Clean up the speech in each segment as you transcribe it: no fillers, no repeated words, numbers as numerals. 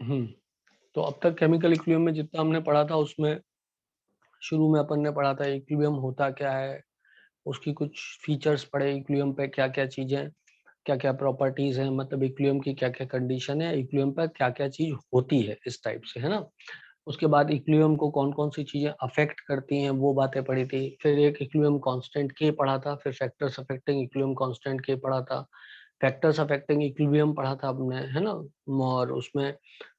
तो अब तक केमिकल इक्विलिब्रियम में जितना हमने पढ़ा था उसमें शुरू में अपन ने पढ़ा था इक्विलिब्रियम होता क्या है, उसकी कुछ फीचर्स पढ़े, इक्विलिब्रियम पे क्या क्या चीजें, क्या क्या प्रॉपर्टीज हैं, मतलब इक्विलिब्रियम की क्या क्या कंडीशन है, इक्विलिब्रियम पर क्या क्या चीज होती है, इस टाइप से, है ना। उसके बाद इक्विलिब्रियम को कौन कौन सी चीजें अफेक्ट करती हैं वो बातें पढ़ी थी। फिर एक इक्विलिब्रियम कांस्टेंट के पढ़ा था, फिर फैक्टर्स अफेक्टिंग इक्विलिब्रियम कांस्टेंट के पढ़ा था, फैक्टर्स अफेक्टिंग इक्विलिब्रियम पढ़ा था आपने, है ना। और उसमें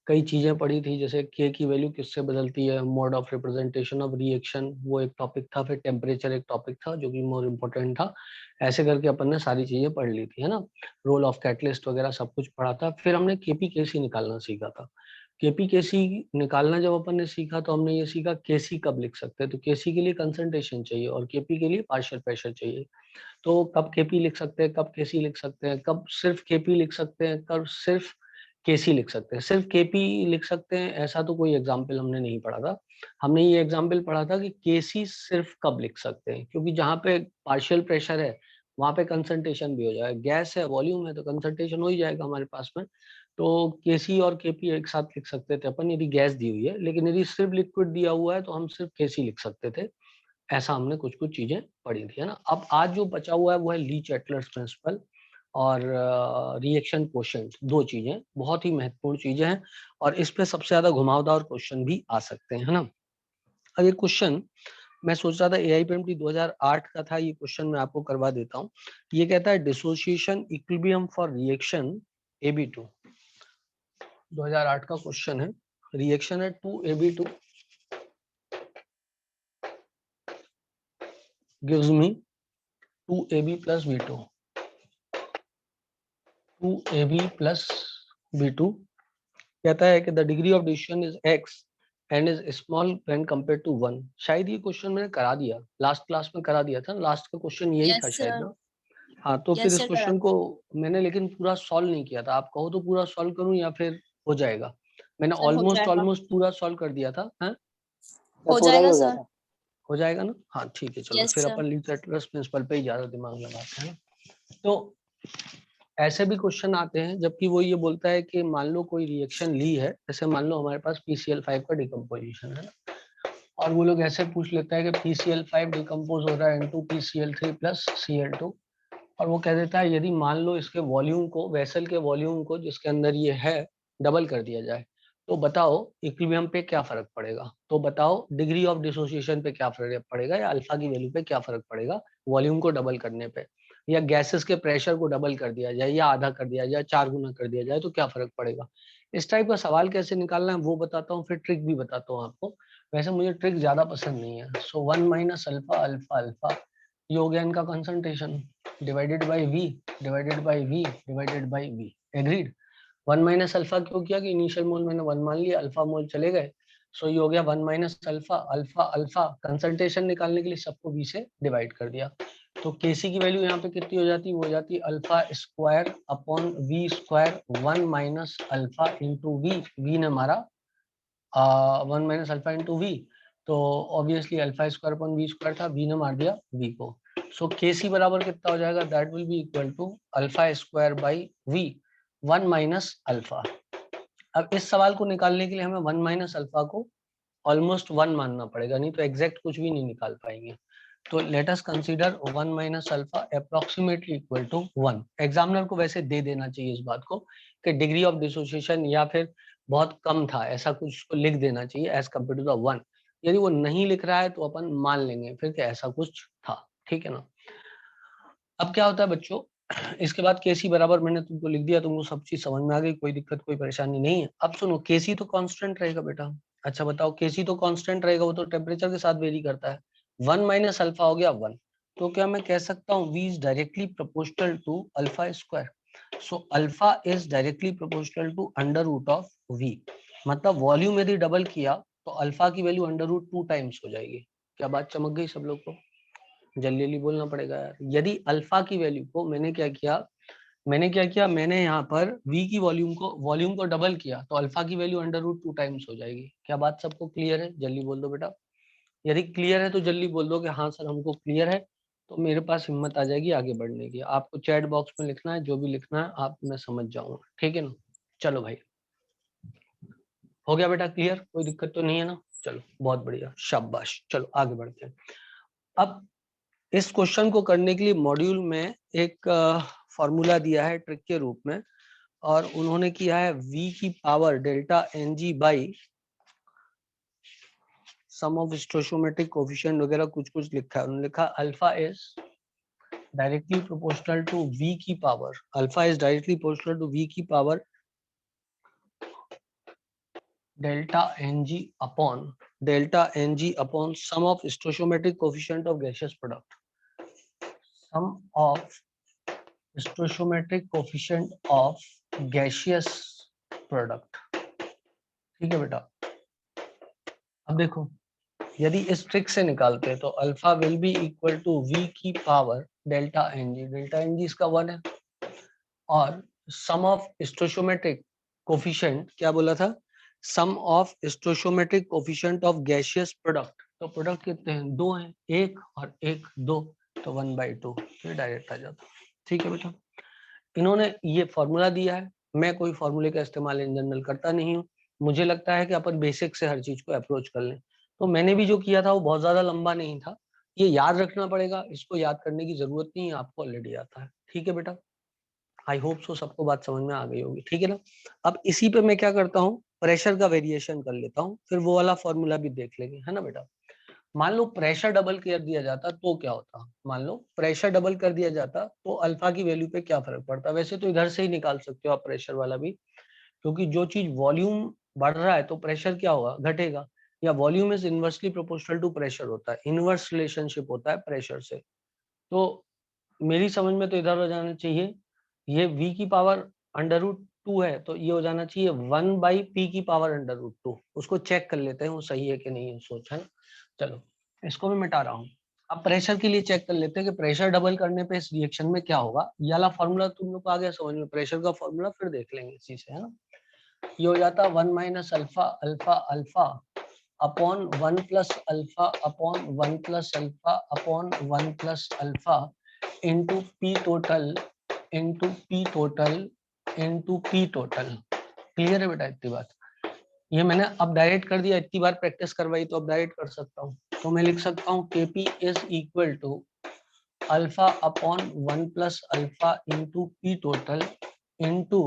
कई चीजें पढ़ी थी, जैसे के की वैल्यू किससे बदलती है, mode of representation of reaction वो एक टॉपिक था, फिर टेम्परेचर एक टॉपिक था जो कि मोर इम्पोर्टेंट था। ऐसे करके अपन ने सारी चीजें पढ़ ली थी, है ना। रोल ऑफ कैटलिस्ट वगैरह सब कुछ पढ़ा था। फिर हमने केपी केसी निकालना सीखा था। केपी केसी निकालना जब अपन ने सीखा तो हमने ये सीखा केसी कब लिख सकते हैं। तो केसी के लिए कंसंट्रेशन चाहिए और केपी के लिए पार्शियल प्रेशर चाहिए। तो कब केपी लिख सकते हैं, कब केसी लिख सकते हैं, कब सिर्फ केपी लिख सकते हैं, कब सिर्फ केसी लिख सकते हैं। सिर्फ केपी लिख सकते हैं ऐसा तो कोई एग्जाम्पल हमने नहीं पढ़ा था। हमने ये एग्जाम्पल पढ़ा था कि केसी सिर्फ कब लिख सकते हैं, क्योंकि जहाँ पे पार्शियल प्रेशर है वहां पे कंसंट्रेशन भी हो जाएगा, गैस है वॉल्यूम है तो कंसंट्रेशन हो ही जाएगा हमारे पास में। तो केसी और केपी एक साथ लिख सकते थे अपन यदि गैस दी हुई है, लेकिन यदि सिर्फ लिक्विड दिया हुआ है तो हम सिर्फ केसी लिख सकते थे। ऐसा हमने कुछ कुछ चीजें पढ़ी थी, है ना। अब आज जो बचा हुआ है वो है लीच एटलर्स प्रिंसिपल और रिएक्शन कोशेंट। दो चीजें बहुत ही महत्वपूर्ण चीजें हैं और इस पे सबसे ज्यादा घुमावदार क्वेश्चन भी आ सकते हैं, है ना। अब ये क्वेश्चन मैं सोच रहा था AIPMT 2008 का था, ये क्वेश्चन मैं आपको करवा देता हूँ। ये कहता है dissociation equilibrium for reaction AB2। 2008 का क्वेश्चन है, रिएक्शन है 2AB2 gives me 2AB plus B2, 2AB plus B2 कहता है कि the degree of decision is x and is small when compare to 1। शायद ये क्वेश्चन मैंने करा दिया, लास्ट क्लास में करा दिया था, लास्ट का क्वेश्चन यही था यस शायद सर। ना। हाँ, तो फिर यस इस सर करा क्वेश्चन को मैंने लेकिन पूरा सॉल्व नहीं किया था। आप कहो तो पूरा सॉल्व करूं या फिर हो जाएगा। मैंने सर हो ऑलमोस्ट जाएगा। ऑलमोस्ट पूरा सॉल्व कर दिया था, हाँ। हो जाएगा सर। हो जाएगा ना, हाँ ठीक है, चलो यस फिर सर। अपन लीस्ट एटलस प्रिंसिपल पे ही ज्यादा दिमाग लगाते हैं। तो ऐसे भी क्वेश्चन आते हैं जबकि वो ये बोलता है कि मान लो कोई रिएक्शन ली है, जैसे मान लो हमारे पास PCl5 का डिकम्पोजिशन है ना, और वो लोग ऐसे पूछ लेता है कि PCl5 डिकम्पोज हो रहा है into PCl3 प्लस Cl2। और वो कह देता है यदि मान लो इसके वॉल्यूम को, वेसल के वॉल्यूम को जिसके अंदर ये है डबल कर दिया जाए, तो बताओ इक्विलिब्रियम पे क्या फर्क पड़ेगा। तो बताओ डिग्री ऑफ डिसोसिएशन पे क्या फर्क पड़ेगा, या अल्फा की वैल्यू पे क्या फर्क पड़ेगा वॉल्यूम को डबल करने पे, या गैसेस के प्रेशर को डबल कर दिया जाए या आधा कर दिया जाए, 4 गुना कर दिया जाए तो क्या फर्क पड़ेगा। इस टाइप का सवाल कैसे निकालना है वो बताता हूँ, फिर ट्रिक भी बताता हूँ आपको। वैसे मुझे ट्रिक ज्यादा पसंद नहीं है। सो 1 माइनस अल्फा अल्फा अल्फा, ये हो गया इनका concentration, divided by V, divided by V, divided by V। Agreed. 1 minus alpha क्यों किया कि इनिशियल मोल मैंने 1 मान लिया, अल्फा मोल चले गए। सो ये हो गया 1 minus alpha alpha alpha, concentration निकालने के लिए सबको V से डिवाइड कर दिया। तो Kc की वैल्यू यहाँ पे कितनी हो जाती है, वो हो जाती है alpha square upon V square 1 minus alpha into V। V ने मारा 1 माइनस अल्फा इंटू वी, तो obviously alpha square upon V square था, वी ने मार दिया वी को। सो के सी बराबर कितना हो जाएगा, that will be equal to alpha square by V 1 minus alpha. अब इस सवाल को निकालने के लिए हमें 1 माइनस अल्फा को ऑलमोस्ट 1 मानना पड़ेगा, नहीं तो एग्जैक्ट कुछ भी नहीं निकाल पाएंगे। तो let us consider 1 minus alpha approximately equal to 1। Examiner को वैसे दे देना चाहिए इस बात को कि डिग्री ऑफ डिसोसिएशन या फिर बहुत कम था, ऐसा कुछ उसको लिख देना चाहिए एज कम्पेयर टू द 1। यदि वो नहीं लिख रहा है तो अपन मान लेंगे फिर कि ऐसा कुछ था, ठीक है ना। अब क्या होता है बच्चों, इसके बाद केसी बराबर मैंने तुमको लिख दिया, तुमको सब चीज समझ में आ गई, कोई दिक्कत कोई परेशानी नहीं है। अब सुनो, केसी तो कांस्टेंट रहेगा बेटा। अच्छा बताओ, केसी तो कांस्टेंट रहेगा, वो तो टेम्परेचर के साथ वेरी करता है। 1 माइनस अल्फा हो गया 1। तो क्या मैं कह सकता हूँ V is directly proportional to alpha square. So alpha is directly proportional to under root of V। मतलब वॉल्यूम यदि डबल किया तो अल्फा की वैल्यू अंडर रूट 2 टाइम्स हो जाएगी। क्या बात चमक गई सब लोग को, जल्दी जल्दी बोलना पड़ेगा यार। यदि अल्फा की वैल्यू को मैंने यहाँ पर V की वॉल्यूम को डबल किया तो अल्फा की वैल्यू अंडर रूट 2 टाइम्स हो जाएगी। क्या बात सबको क्लियर है, जल्दी बोल दो बेटा। यदि क्लियर है तो जल्दी बोल दो कि हाँ सर हमको क्लियर है, तो मेरे पास हिम्मत आ जाएगी आगे बढ़ने की। आपको चैट बॉक्स में लिखना है जो भी लिखना है, आप मैं समझ जाऊंगा, ठीक है ना। चलो भाई, हो गया बेटा क्लियर, कोई दिक्कत तो नहीं है ना? चलो बहुत बढ़िया, शाबाश। चलो आगे बढ़ते हैं। अब इस क्वेश्चन को करने के लिए मॉड्यूल में एक फॉर्मूला दिया है ट्रिक के रूप में, और उन्होंने किया है v की power delta ng by sum of stoichiometric coefficient वगैरह कुछ कुछ लिखा है। उन्होंने लिखा alpha is directly proportional to v की power, alpha is directly proportional to v की power delta ng upon sum of stoichiometric coefficient of gaseous product, sum of stoichiometric coefficient of gaseous product. ठीक है बेटा, अब देखो यदि इस trick से निकालते हैं तो alpha will be equal to v की पावर डेल्टा ng इसका 1 है, और सम ऑफ स्टोइकोमेट्रिक कोफिशिएंट क्या बोला था, sum of stoichiometric coefficient of gaseous product, तो प्रोडक्ट कितने हैं, 2 हैं, 1 और 1 2, तो 1/2, ये डायरेक्ट आ जाता। ठीक है बेटा, इन्होंने ये फॉर्मूला दिया है, मैं कोई फॉर्मूले का इस्तेमाल इन जनरल करता नहीं हूँ, मुझे लगता है कि अपन बेसिक से हर चीज को अप्रोच कर लें। तो मैंने भी जो किया था वो बहुत ज्यादा लंबा नहीं था, ये याद रखना पड़ेगा, इसको याद करने की जरूरत नहीं है, आपको ऑलरेडी आता है। ठीक है बेटा, आई होप सो सबको बात समझ में आ गई होगी। ठीक है ना, अब इसी पे मैं क्या करता हूँ, प्रेशर का वेरिएशन कर लेता हूँ, फिर वो वाला फॉर्मूला भी देख लेंगे, है ना बेटा। मान लो प्रेशर डबल कर दिया जाता तो क्या होता, मान लो प्रेशर डबल कर दिया जाता तो अल्फा की वैल्यू पे क्या फर्क पड़ता। वैसे तो इधर से ही निकाल सकते हो आप प्रेशर वाला भी, क्योंकि जो चीज वॉल्यूम बढ़ रहा है तो प्रेशर क्या होगा, घटेगा, या volume is inversely proportional to pressure होता है, इनवर्स रिलेशनशिप होता है प्रेशर से। तो मेरी समझ में तो इधर हो जाना चाहिए, ये v की पावर √2 है तो ये हो जाना चाहिए 1/p की पावर √2। उसको चेक कर लेते हैं वो सही है कि नहीं है सोच, है। चलो इसको मैं मिटा रहा हूँ। अब प्रेशर के लिए चेक कर लेते हैं कि प्रेशर डबल करने पे इस रिएक्शन में क्या होगा। ये वाला फॉर्मूला तुम लोग को आ गया समझ में, प्रेशर का फॉर्मूला फिर देख लेंगे इसी से, है ना। ये हो जाता 1 - alpha alpha alpha upon 1 + alpha upon 1 + alpha upon 1 + alpha into P total into P total into P total. Clear है बेटा इतनी बात, ये मैंने अब डायरेक्ट कर दिया, इतनी बार प्रैक्टिस करवाई तो अब डायरेक्ट कर सकता हूँ। तो मैं लिख सकता हूँ Kp is equal to alpha upon 1 + alpha into P total into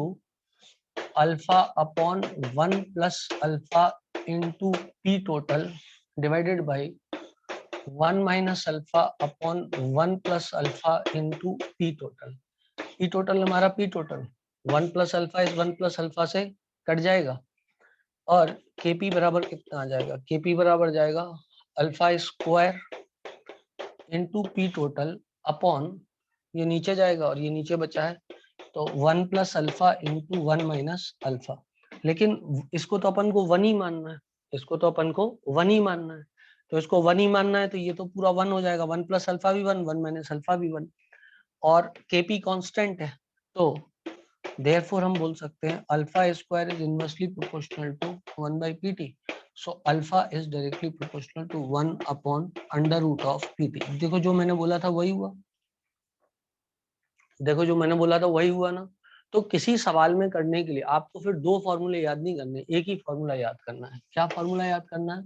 alpha upon 1 + alpha into P total divided by 1 - alpha upon 1 + alpha into P total. P total हमारा पी टोटल 1 + अल्फा इस 1 + अल्फा से cut जाएगा, और Kp बराबर कितना आ जाएगा, Kp बराबर जाएगा alpha square into P total upon, ये नीचे जाएगा और ये नीचे बचा है तो 1 + अल्फा इंटू 1 - अल्फा। लेकिन इसको तो अपन को 1 ही मानना है, इसको तो अपन को 1 ही मानना है, तो इसको 1 ही मानना है तो ये तो पूरा 1 हो जाएगा, 1 + अल्फा भी 1 1 - अल्फा भी 1, और Kp कांस्टेंट है तो therefore हम बोल सकते हैं alpha square is inversely proportional to 1/pt, so alpha is directly proportional to 1 upon √pt। देखो जो मैंने बोला था वही हुआ, देखो जो मैंने बोला था वही हुआ ना। तो किसी सवाल में करने के लिए आपको फिर दो फॉर्मूले याद नहीं करने, एक ही फॉर्मूला याद करना है। क्या फॉर्मूला याद करना है,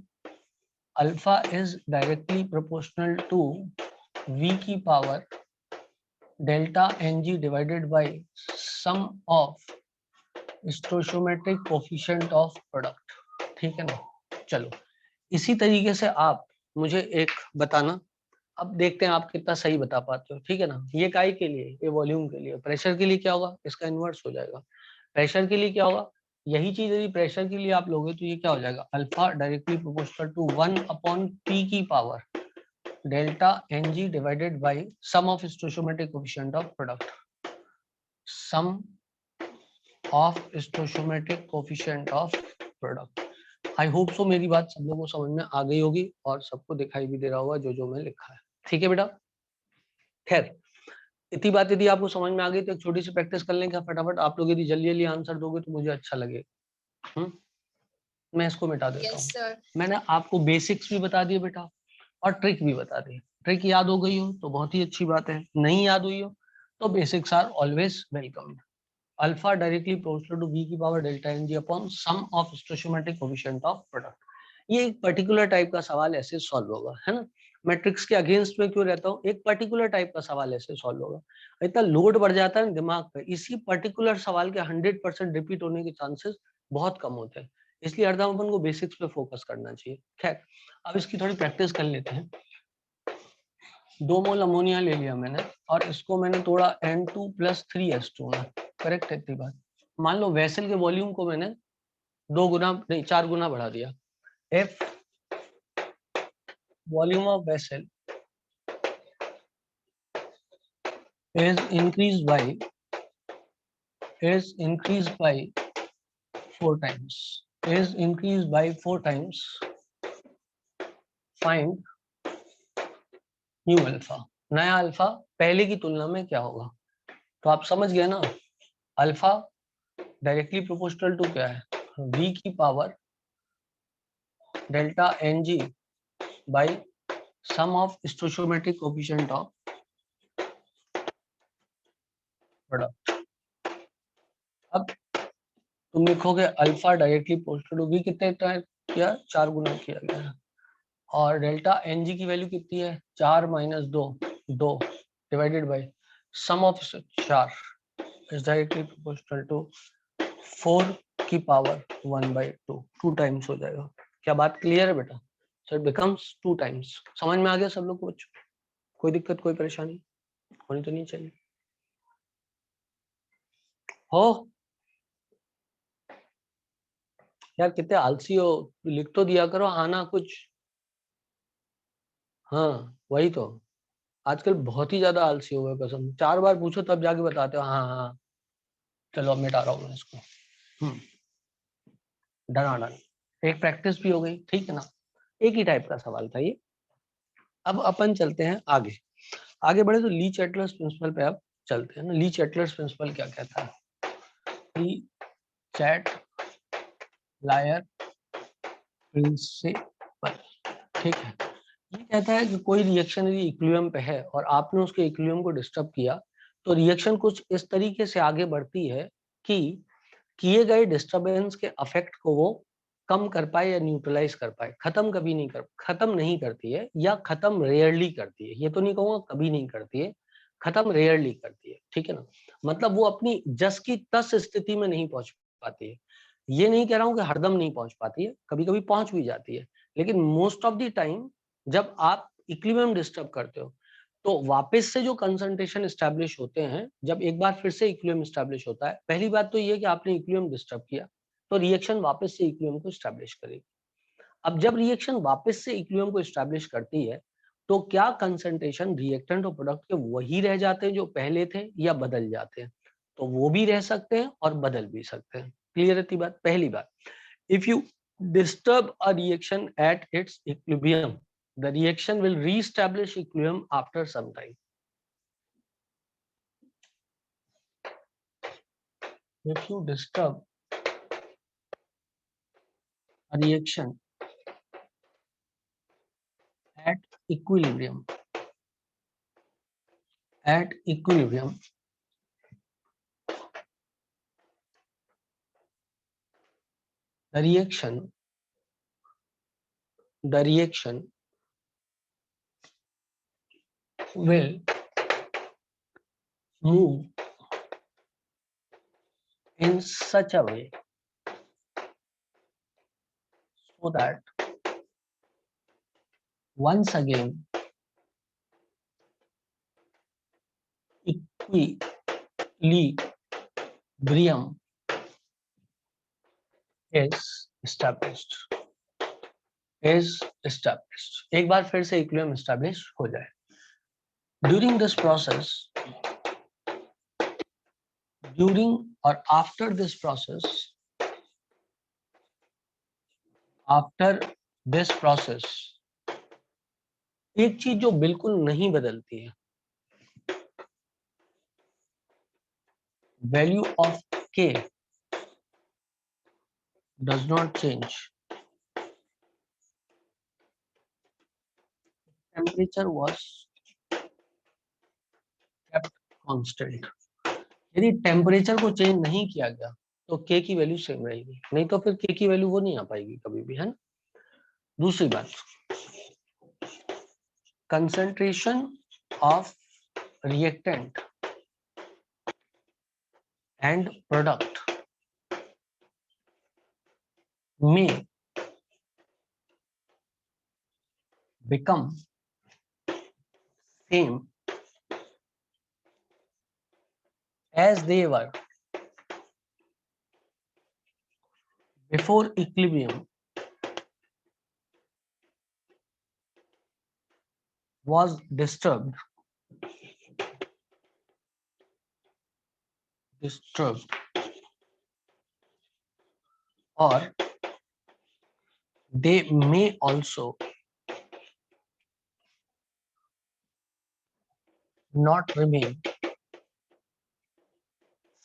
alpha is directly proportional to v की power delta ng divided by sum of stoichiometric coefficient of product. ठीक है ना, चलो इसी तरीके से आप मुझे एक बताना, अब देखते हैं आप कितना सही बता पाते हो। ठीक है ना, ये काई के लिए, ये वॉल्यूम के लिए, प्रेशर के लिए क्या होगा, इसका इन्वर्स हो जाएगा। प्रेशर के लिए क्या होगा, यही चीज यदि प्रेशर के लिए आप लोगे तो ये क्या हो जाएगा, alpha directly proportional to 1 upon P की power delta ng divided by sum of stoichiometric coefficient of product, sum of stoichiometric coefficient of product. I hope so मेरी बात सब लोगों को समझ में आ गई होगी और सबको दिखाई भी दे रहा होगा जो जो मैं लिखा है। ठीक है बेटा, खैर इतनी बात यदि आपको समझ में आ गई तो एक छोटी सी प्रैक्टिस कर लेंगे फटाफट। आप लोग यदि जल्दी जल्दी आंसर दोगे तो मुझे अच्छा लगेगा। मैं इसको मिटा देता हूँ। मैंने आपको बेसिक्स भी बता दिए बेटा और ट्रिक भी बता दी। ट्रिक याद हो गई हो तो बहुत ही अच्छी बात है, नहीं याद हुई हो तो basics are always welcome. Alpha directly proportional to v की power delta N G upon sum of stoichiometric coefficient of product. ये एक पर्टिकुलर टाइप का सवाल ऐसे सॉल्व होगा, है ना। मैट्रिक्स के अगेंस्ट में क्यों रहता हूँ, एक पर्टिकुलर टाइप का सवाल ऐसे सॉल्व होगा। इतना लोड बढ़ जाता है ना दिमाग पे, इसी पर्टिकुलर सवाल के 100% रिपीट होने के चांसेस बहुत कम होते हैं, इसलिए हरदम अपन को बेसिक्स पे फोकस करना चाहिए। खैर, अब इसकी थोड़ी प्रैक्टिस कर लेते हैं। 2 मोल अमोनिया ले लिया मैंने और इसको मैंने तोड़ा N2+3H2 में, करेक्ट है इतनी बात। मान लो वेसल के वॉल्यूम को मैंने 2 गुना नहीं 4 गुना बढ़ा दिया। F volume of vessel is increased by 4 times, is increased by 4 times, find new alpha. नया अल्फा पहले की तुलना में क्या होगा, तो आप समझ गए ना। अल्फा डायरेक्टली प्रोपोर्शनल टू क्या है, v की power delta N G by sum of stoichiometric coefficient of product. अब तुम लिखोगे alpha directly proportional to v कितने किया, 4 गुना किया गया है, और डेल्टा एन जी की वैल्यू कितनी है, 4 - 2 2 divided by sum of 4 is directly proportional to 4 की पावर 1/2, 2 टाइम्स हो जाएगा। क्या बात क्लियर है बेटा, सो इट बिकम्स 2 टाइम्स। समझ में आ गया सब लोग को बच्चों, कोई दिक्कत कोई परेशानी होनी तो नहीं चाहिए हो। यार कितने आलसी हो, लिख तो दिया करो आना कुछ। हाँ वही तो, आजकल बहुत ही ज्यादा आलसी हो गए, कसम 4 बार पूछो तब जाके बताते हो हाँ हाँ। चलो अब मिटा रहा हूँ मैं इसको। डन। एक प्रैक्टिस भी हो गई, ठीक है ना, एक ही टाइप का सवाल था ये। अब अपन चलते हैं आगे, आगे बढ़े तो ली चैटलर्स प्रिंसिपल पे अब चलते हैं ना। ली चैटलर्स प्रिंसिपल क्या कहता है, ली चैट लायर प्रिंसिपल, ठीक है। ये कहता है कि कोई रिएक्शन यदि इक्विलिब्रियम पे है और आपने उसके इक्विलिब्रियम को डिस्टर्ब किया, तो रिएक्शन कुछ इस तरीके से आगे बढ़ती है कि किए गए डिस्टरबेंस के अफेक्ट को वो कम कर पाए या न्यूट्रलाइज कर पाए। खत्म नहीं करती है, या खत्म रेयरली करती है, ये तो नहीं कहूंगा कभी नहीं करती है, खत्म रेयरली करती है, ठीक है ना। मतलब वो अपनी जस की तस स्थिति में नहीं पहुंच पाती है। ये नहीं कह रहा हूं कि हरदम नहीं पहुंच पाती है, कभी कभी पहुंच भी जाती है, लेकिन मोस्ट ऑफ द टाइम जब आप इक्विलिब्रियम डिस्टर्ब करते हो, तो वापस से जो कंसंट्रेशन स्टैब्लिश होते हैं, जब एक बार फिर से इक्विलिब्रियम स्टैब्लिश होता है, पहली बात तो ये कि आपने इक्विलिब्रियम डिस्टर्ब किया, तो रिएक्शन वापस से इक्विलिब्रियम को स्टैब्लिश करेगी। अब जब रिएक्शन वापस से इक्विलिब्रियम को स्टैब्लिश करती है, तो क्या कंसंट्रेशन रिएक्टेंट और प्रोडक्ट के वही रह जाते हैं जो पहले थे, या बदल जाते हैं, तो वो भी रह सकते हैं और बदल भी सकते हैं। क्लियर है बात। पहली बात, if you disturb a reaction at its equilibrium, the reaction will re-establish equilibrium after some time. If you disturb a reaction at equilibrium, the reaction will move in such a way so that once again equilibrium is established. एक बार फिर से equilibrium establish हो जाए। During this process, during or after this process, एक चीज जो बिल्कुल नहीं बदलती है, value of K does not change. Temperature was kept constant. यदि टेम्परेचर को चेंज नहीं किया गया तो के की वैल्यू सेम रहेगी, नहीं तो फिर के की वैल्यू वो नहीं आ पाएगी कभी भी, है ना। दूसरी बात, concentration of reactant and product में become same as they were before equilibrium was disturbed or they may also not remain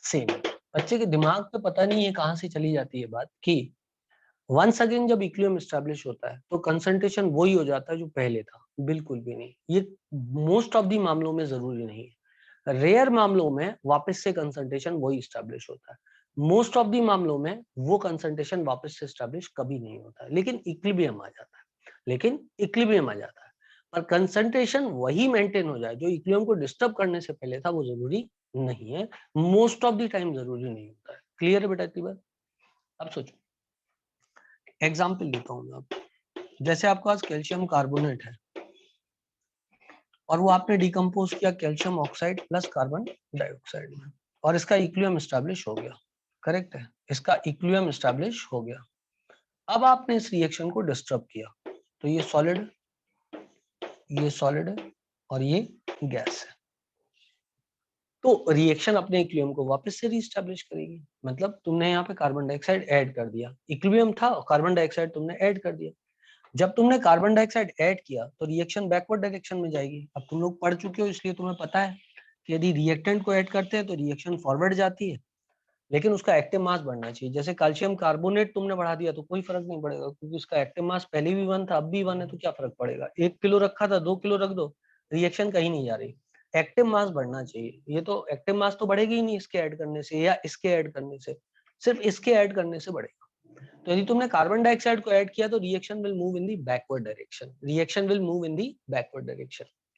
same। बच्चे के दिमाग पे पता नहीं है कहां से चली जाती है बात कि वंस अगेन जब इक्विलिब्रियम एस्टैब्लिश होता है तो कंसंट्रेशन वही हो जाता है जो पहले था, बिल्कुल भी नहीं। ये मोस्ट ऑफ दी मामलों में जरूरी नहीं है, रेयर मामलों में वापस से कंसंट्रेशन वही एस्टैब्लिश होता है। मोस्ट ऑफ दी मामलों में वो कंसंट्रेशन वापस से एस्टैब्लिश कभी नहीं होता है, लेकिन इक्विलिब्रियम आ जाता है, पर कंसंट्रेशन वही मेंटेन हो जाए जो इक्विलिब्रियम को डिस्टर्ब करने से पहले था, वो जरूरी नहीं है, मोस्ट ऑफ द टाइम जरूरी नहीं होता है। क्लियर है बेटा इतनी बात? अब सोचो, एग्जाम्पल लेता हूं मैं आपको। जैसे आपके पास कैल्शियम कार्बोनेट है और वो आपने डिकम्पोज किया calcium oxide plus carbon dioxide में, और इसका इक्विलिब्रियम एस्टैब्लिश हो गया, करेक्ट है, इसका इक्विलिब्रियम एस्टैब्लिश हो गया। अब आपने इस रिएक्शन को डिस्टर्ब किया, तो ये सॉलिड है और ये गैस है, तो रिएक्शन अपने इक्विलिब्रियम को वापस से रीस्टैब्लिश करेगी। मतलब तुमने यहाँ पे कार्बन डाइऑक्साइड ऐड कर दिया, इक्विलिब्रियम था और कार्बन डाइऑक्साइड तुमने ऐड कर दिया। जब तुमने कार्बन डाइऑक्साइड ऐड किया तो रिएक्शन बैकवर्ड डायरेक्शन में जाएगी। अब तुम लोग पढ़ चुके हो इसलिए तुम्हें पता है कि यदि रिएक्टेंट को ऐड करते हैं तो रिएक्शन फॉरवर्ड जाती है, लेकिन उसका एक्टिव मास बढ़ना चाहिए। जैसे कैल्शियम कार्बोनेट तुमने बढ़ा दिया तो कोई फर्क नहीं पड़ेगा, क्योंकि उसका एक्टिव मास पहले भी 1 था, अब भी 1 है, तो क्या फर्क पड़ेगा। 1 किलो रखा था, 2 किलो रख दो, रिएक्शन कहीं नहीं जा रही। एक्टिव मास बढ़ना चाहिए। ये तो एक्टिव मास तो बढ़ेगी ही नहीं इसके ऐड करने से या इसके ऐड करने से, सिर्फ इसके ऐड करने से बढ़ेगा। तो यदि तुमने कार्बन डाइऑक्साइड को ऐड किया तो reaction will move in the backward direction.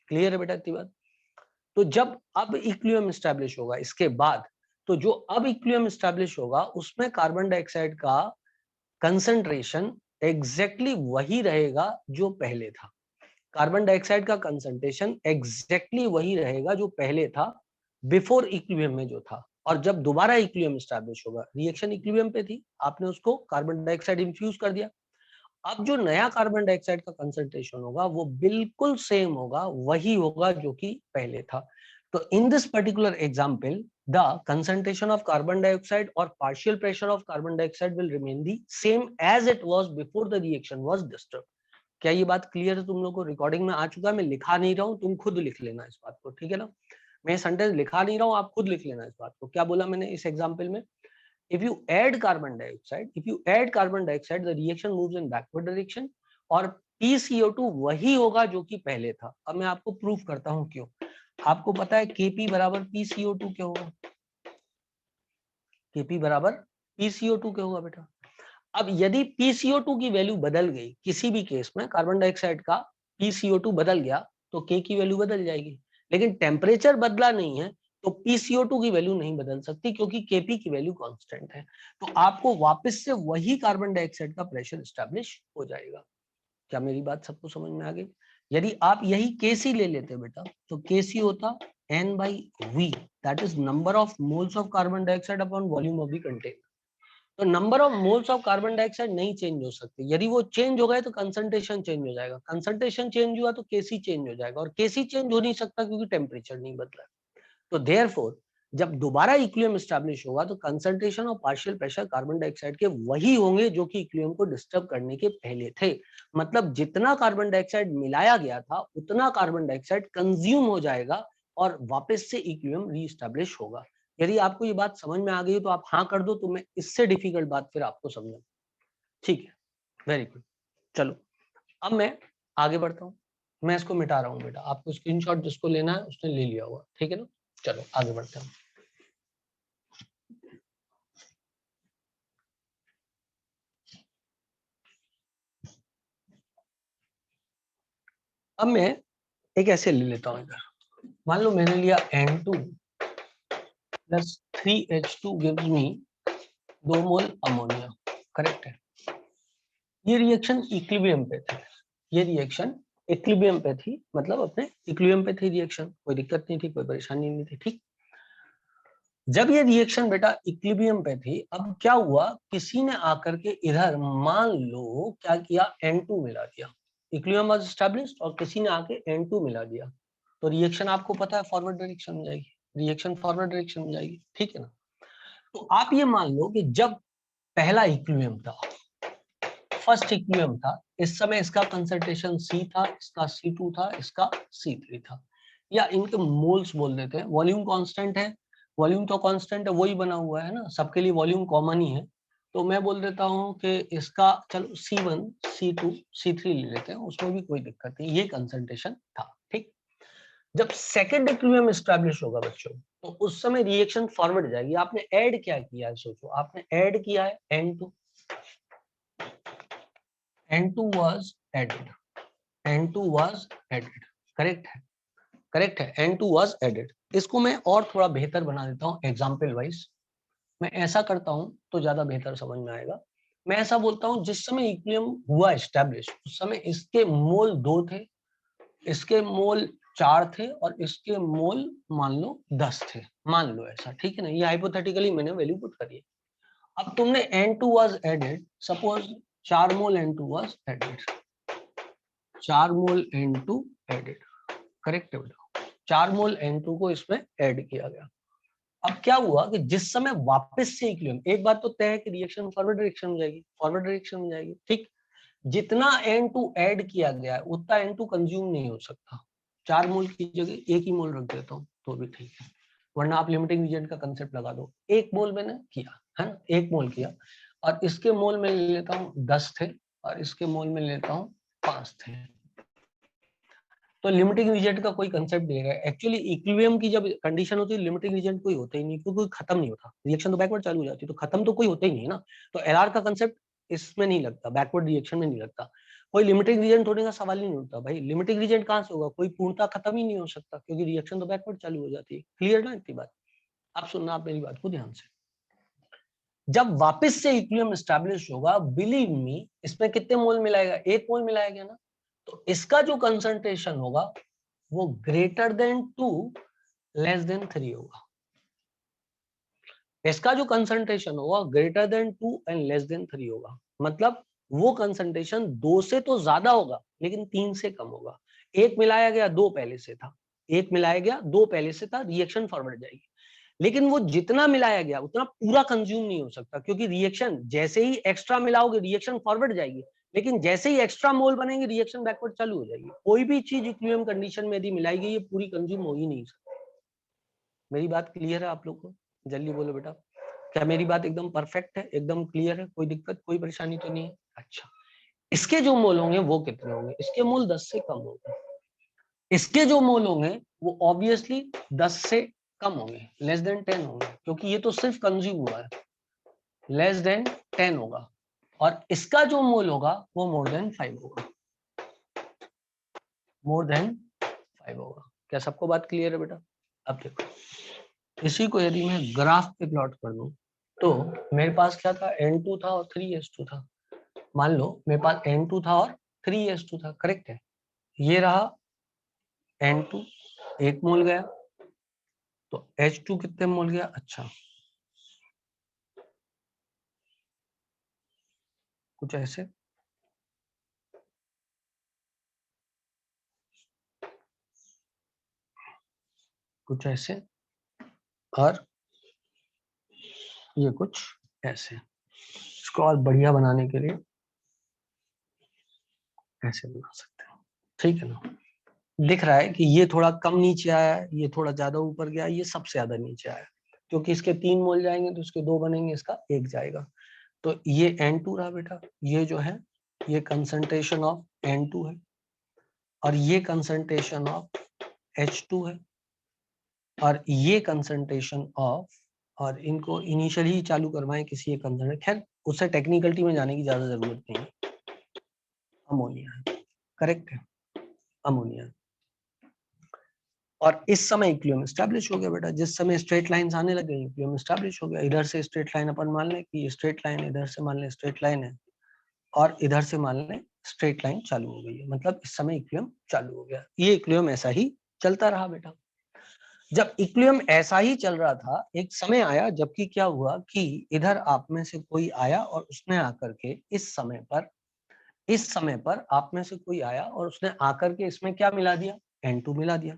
Clear है बेटा इतनी बात? तो जब अब इक्विलिब्रियम एस्टैब्लिश होगा इसके बाद, तो जो अब इक्विलिब्रियम एस्टैब्लिश होगा उसमें कार्बन डाइऑक्साइड का कंसंट्रेशन एग्जैक्टली वही रहेगा जो पहले था। कार्बन डाइऑक्साइड का कंसंट्रेशन एग्जैक्टली वही रहेगा जो पहले था, बिफोर इक्विलिब्रियम में जो था। और जब दोबारा इक्विलिब्रियम एस्टैब्लिश होगा, रिएक्शन इक्विलिब्रियम पे थी, आपने उसको कार्बन डाइऑक्साइड इन्फ्यूज कर दिया, अब जो नया कार्बन डाइऑक्साइड का कंसंट्रेशन होगा वो बिल्कुल सेम होगा, वही होगा जो कि पहले था। तो in this particular example the concentration of carbon dioxide और partial pressure of carbon dioxide will remain the same as it was before the reaction was disturb. क्या ये बात क्लियर है तुम लोग को? रिकॉर्डिंग में आ चुका है, मैं लिखा नहीं रहा हूं, तुम खुद लिख लेना इस बात को, ठीक है ना। मैं सेंटेंस लिखा नहीं रहा हूं, आप खुद लिख लेना इस बात को। क्या बोला मैंने इस एग्जांपल में? if you add carbon dioxide the reaction moves in backward direction और PCO2 वही होगा जो कि पहले था। अब मैं आपको प्रूफ करता हूं क्यों। आपको पता है Kp बराबर PCO2 क्या होगा? Kp बराबर PCO2 क्या होगा बेटा? अब यदि PCO2 की वैल्यू बदल गई, किसी भी केस में कार्बन डाइऑक्साइड का PCO2 बदल गया तो K की वैल्यू बदल जाएगी, लेकिन टेम्परेचर बदला नहीं है तो PCO2 की वैल्यू नहीं बदल सकती, क्योंकि Kp की वैल्यू कांस्टेंट है। तो आपको वापस से वही कार्बन डाइऑक्साइड का प्रेशर एस्टैब्लिश हो जाएगा। क्या मेरी बात सबको समझ में आ गई? यदि आप यही Kc ले लेते बेटा तो Kc होता N/V, that is number of moles of carbon dioxide upon volume of the container. तो number of moles of carbon dioxide नहीं चेंज हो सकती, यदि वो चेंज हो गए तो कंसंट्रेशन चेंज हो जाएगा, कंसंट्रेशन चेंज हुआ तो Kc चेंज हो जाएगा, और Kc चेंज हो नहीं सकता क्योंकि टेम्परेचर नहीं बदला। तो देयरफॉर जब दोबारा इक्विलिब्रियम एस्टैब्लिश होगा तो कंसंट्रेशन और पार्शियल प्रेशर कार्बन डाइऑक्साइड के वही होंगे जो कि इक्विलिब्रियम को डिस्टर्ब करने के पहले थे। मतलब जितना कार्बन डाइऑक्साइड मिलाया गया था उतना कार्बन डाइऑक्साइड कंज्यूम हो जाएगा और वापस से इक्विलिब्रियम रीएस्टैब्लिश होगा। यदि आपको ये बात समझ में आ गई तो आप हाँ कर दो, तो मैं इससे डिफिकल्ट बात फिर आपको समझाऊं। ठीक है, वेरी गुड। चलो अब मैं आगे बढ़ता हूँ, मैं इसको मिटा रहा हूँ बेटा, आपको स्क्रीनशॉट जिसको लेना है उसने ले लिया होगा, ठीक है ना। चलो आगे बढ़ते हैं। अब मैं एक ऐसे ले लेता हूँ इधर, मान लो मैंने लिया N2 plus 3H2 gives me 2 मोल अमोनिया, करेक्ट है। ये रिएक्शन इक्विलिब्रियम पे थी, ये रिएक्शन इक्विलिब्रियम पे थी, मतलब अपने इक्विलिब्रियम पे थी रिएक्शन, कोई दिक्कत नहीं थी, कोई परेशानी नहीं थी, ठीक। जब ये रिएक्शन बेटा इक्विलिब्रियम पे थी, अब क्या हुआ, किसी ने आकर के इधर मान लो क्या किया, N2 मिला दिया, इक्विलिब्रियम वाज एस्टैब्लिश्ड और किसी ने आके N2 मिला दिया, तो रिएक्शन आपको पता है फॉरवर्ड डायरेक्शन में जाएगी, रिएक्शन फॉरवर्ड डायरेक्शन में जाएगी, ठीक है ना। तो आप ये मान लो कि जब पहला इक्विलिब्रियम था, फर्स्ट इक्विलिब्रियम था, इस समय इसका कंसंट्रेशन C था, इसका C2 था, इसका C3 था, या इनके मोल्स बोल देते हैं। वॉल्यूम कांस्टेंट है, वॉल्यूम तो कांस्टेंट है, वही बना हुआ है ना, सबके लिए वॉल्यूम कॉमन ही है, तो मैं बोल देता हूँ कि इसका चलो C1 C2 C3 ले लेते हैं, उसमें भी कोई दिक्कत नहीं, ये कंसंट्रेशन था, ठीक। जब सेकंड इक्विलिब्रियम एस्टैब्लिश होगा बच्चों, तो उस समय रिएक्शन फॉरवर्ड जाएगी। आपने ऐड क्या किया है, सोचो, आपने ऐड किया है N2 was added, N2 was added, correct है, करेक्ट है, N2 was added। इसको मैं और थोड़ा बेहतर बना देता हूँ एग्जाम्पल वाइज, मैं ऐसा करता हूँ तो ज्यादा बेहतर समझ में आएगा। मैं ऐसा बोलता हूँ, जिस समय इक्विलिब्रियम हुआ एस्टैब्लिश, उस समय इसके मोल 2 थे, इसके मोल 4 थे, और इसके मोल मान लो 10 थे, मान लो ऐसा, ठीक है ना, ये हाइपोथेटिकली मैंने वैल्यू पुट करी है। अब तुमने N2 was added, suppose 4 mole N2 was added, 4 mole N2 added, correct है बेटा, 4 मोल N2 को इसमें ऐड किया गया। अब क्या हुआ कि जिस समय वापस से इक्विलिब्रियम, एक बात तो तय है कि रिएक्शन फॉरवर्ड डायरेक्शन में जाएगी, फॉरवर्ड डायरेक्शन में जाएगी, ठीक। जितना N2 ऐड किया गया है उतना N2 कंज्यूम नहीं हो सकता, 4 मोल की जगह 1 ही मोल रख देता हूँ तो भी ठीक है, वरना आप लिमिटिंग रीजन का कंसेप्ट लगा दो। 1 मोल मैंने किया है ना, 1 मोल किया, और इसके मोल में ले लेता हूँ 10 थे, और इसके मोल में लेता हूँ 5 थे, तो लिमिटिंग रीजन का कोई कंसेप्ट नहीं है। एक्चुअली इक्विलिब्रियम की जब कंडीशन होती है, लिमिटिंग रीजन कोई होता ही नहीं, क्योंकि खत्म नहीं होता, रिएक्शन तो बैकवर्ड चालू हो जाती है, तो खत्म तो कोई होता ही नहीं है ना, तो एलआर का कंसेप्ट इसमें नहीं लगता, बैकवर्ड रिएक्शन में नहीं लगता, कोई लिमिटिंग रीजन थोड़ी का सवाल ही नहीं होता भाई, लिमिटिंग रीजन कहाँ से होगा, कोई पूर्णता खत्म ही नहीं हो सकता, क्योंकि रिएक्शन तो बैकवर्ड चालू हो जाती है। क्लियर ना इतनी बात? आप सुनना, आप मेरी बात को ध्यान से, जब वापस से इक्विलिब्रियम एस्टैब्लिश होगा, बिलीव मी, इसमें कितने मोल मिलाएगा, 1 मोल मिलाएगा ना, तो इसका जो कंसंट्रेशन होगा वो ग्रेटर देन 2 लेस देन 3 होगा, इसका जो कंसंट्रेशन होगा greater than 2 and less than 3 होगा, मतलब वो कंसंट्रेशन 2 से तो ज्यादा होगा लेकिन 3 से कम होगा। 1 मिलाया गया, 2 पहले से था, 1 मिलाया गया, 2 पहले से था, रिएक्शन फॉरवर्ड जाएगी, लेकिन वो जितना मिलाया गया उतना पूरा कंज्यूम नहीं हो सकता, क्योंकि रिएक्शन जैसे ही एक्स्ट्रा मिलाओगे रिएक्शन फॉरवर्ड जाएगी, लेकिन जैसे ही एक्स्ट्रा मोल बनेंगे रिएक्शन बैकवर्ड चालू हो जाएगी। कोई भी चीज इक्विलिब्रियम कंडीशन में यदि मिलाई गई, ये पूरी कंज्यूम हो ही नहीं सकती। मेरी बात क्लियर है आप लोग को? जल्दी बोलो बेटा, क्या मेरी बात एकदम परफेक्ट है, एकदम क्लियर है, कोई दिक्कत कोई परेशानी तो नहीं है? अच्छा, इसके जो मोल होंगे वो कितने होंगे, इसके मोल 10 से कम होंगे, इसके जो मोल होंगे वो ऑब्वियसली 10 से कम होंगे, लेस देन 10 होंगे, क्योंकि ये तो सिर्फ कंज्यूम हुआ है, लेस देन 10 होगा, और इसका जो मोल होगा वो मोर देन 5 होगा, मोर देन 5 होगा। क्या सबको बात क्लियर है बेटा? अब देखो, इसी को यदि मैं ग्राफ पे प्लॉट कर दूं, तो मेरे पास क्या था, N2 था और 3S2 था, मान लो मेरे पास N2 था और 3S2 था, करेक्ट है, ये रहा N2, 1 मोल गया, तो H2 कितने मोल गया, अच्छा कुछ ऐसे, कुछ ऐसे, और ये कुछ ऐसे, इसको और बढ़िया बनाने के लिए ऐसे बना सकते हैं, ठीक है ना। दिख रहा है कि ये थोड़ा कम नीचे आया है, ये थोड़ा ज्यादा ऊपर गया, ये सबसे ज्यादा नीचे आया, क्योंकि इसके 3 मोल जाएंगे तो इसके 2 बनेंगे, इसका 1 जाएगा, तो ये N2 रहा बेटा, ये जो है ये कंसंट्रेशन ऑफ N2 है, और ये कंसंट्रेशन ऑफ H2 है, और ये कंसंट्रेशन ऑफ, और इनको इनिशियली ही चालू करवाएं किसी एक कंसंट्रेशन, खैर उससे टेक्निकलिटी में जाने की ज्यादा जरूरत नहीं है, अमोनिया है, करेक्ट है। अमोनिया। और इस समय इक्विलिब्रियम एस्टैब्लिश हो गया बेटा। जिस समय स्ट्रेट लाइंस आने लगे इक्विलिब्रियम एस्टैब्लिश हो गया। इधर से स्ट्रेट लाइन अपन मान लें कि ये स्ट्रेट लाइन, इधर से मान लें स्ट्रेट लाइन है, और इधर से मान लें स्ट्रेट लाइन चालू हो गई है, मतलब इस समय इक्विलिब्रियम चालू हो गया। ये इक्विलिब्रियम ऐसा ही चलता रहा बेटा। जब इक्विलिब्रियम ऐसा ही चल रहा था, एक समय आया जबकि क्या हुआ कि इधर आप में से कोई आया और उसने आकर के इस समय पर आप में से कोई आया और उसने आकर के इसमें क्या मिला दिया, N2 मिला दिया।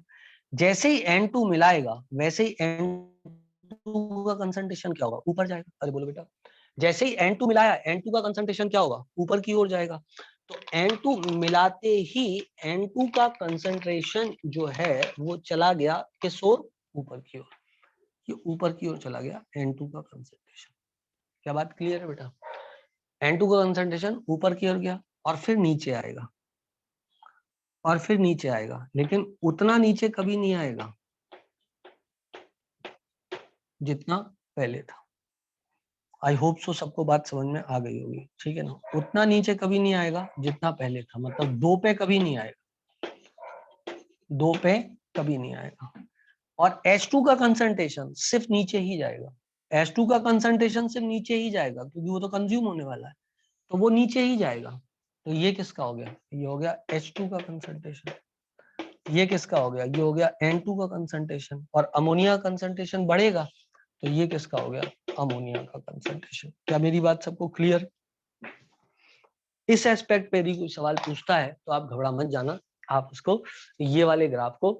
जैसे ही N2 मिलाएगा वैसे ही N2 का कंसंट्रेशन क्या होगा, ऊपर जाएगा। अरे बोलो बेटा, जैसे ही N2 मिलाया N2 का कंसंट्रेशन क्या होगा, ऊपर की ओर जाएगा। तो N2 मिलाते ही N2 का कंसंट्रेशन जो है वो चला गया किस ओर, ऊपर की ओर। ये ऊपर की ओर चला गया N2 का कंसंट्रेशन। क्या बात क्लियर है बेटा? N2 का कंसंट्रेशन ऊपर की ओर गया और फिर नीचे आएगा, और फिर नीचे आएगा, लेकिन उतना नीचे कभी नहीं आएगा जितना पहले था। आई होप सो सबको बात समझ में आ गई होगी, ठीक है ना। उतना नीचे कभी नहीं आएगा जितना पहले था, मतलब 2 पे कभी नहीं आएगा, 2 पे कभी नहीं आएगा। और H2 का कंसंट्रेशन सिर्फ नीचे ही जाएगा। H2 का कंसंट्रेशन सिर्फ नीचे ही जाएगा क्योंकि वो तो कंज्यूम होने वाला है, तो वो नीचे ही जाएगा। तो ये किसका हो गया, ये हो गया H2 का कंसंट्रेशन। ये किसका हो गया, ये हो गया N2 का कंसंट्रेशन। और अमोनिया कंसंट्रेशन बढ़ेगा तो ये किसका हो गया, अमोनिया का कंसंट्रेशन। क्या मेरी बात सबको क्लियर? इस एस्पेक्ट पे यदि कोई सवाल पूछता है तो आप घबरा मत जाना, आप उसको ये वाले ग्राफ को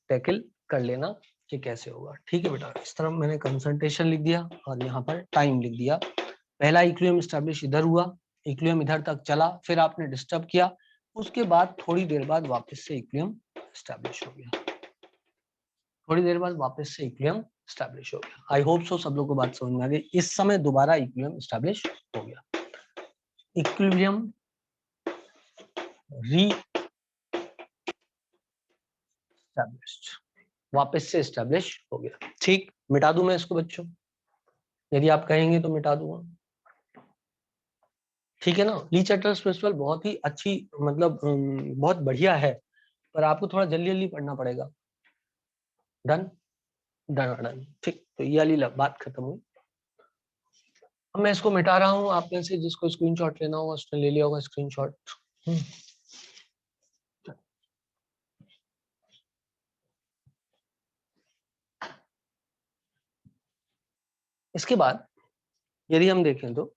टैकल कर लेना कि कैसे होगा, ठीक है बेटा। इस तरह मैंने कंसंट्रेशन लिख दिया और यहाँ पर टाइम लिख दिया। पहला इक्विलिब्रियम एस्टैब्लिश इधर हुआ, इक्विलिब्रियम इधर तक चला, फिर आपने डिस्टर्ब किया, उसके बाद थोड़ी देर बाद वापस से इक्विलिब्रियम एस्टैब्लिश हो गया। थोड़ी देर बाद वापस से इक्विलिब्रियम एस्टैब्लिश हो गया। आई होप सो सब लोग को बात समझ में आ गई। इस समय दोबारा इक्विलिब्रियम एस्टैब्लिश हो गया। इक्विलिब्रियम री एस्टैब्लिश्ड, वापस से एस्टैब्लिश हो गया। ठीक, मिटा दूं मैं इसको बच्चों, यदि आप कहेंगे तो मिटा दूंगा, ठीक है ना। ली चैटर्स प्रिंसिपल बहुत ही अच्छी, मतलब बहुत बढ़िया है, पर आपको थोड़ा जल्दी जल्दी पढ़ना पड़ेगा। डन डन डन, ठीक। तो ये वाली बात खत्म हुई। अब मैं इसको मिटा रहा हूँ। आप में से जिसको स्क्रीनशॉट लेना होगा उसने ले लिया होगा स्क्रीनशॉट। इसके बाद यदि हम देखें तो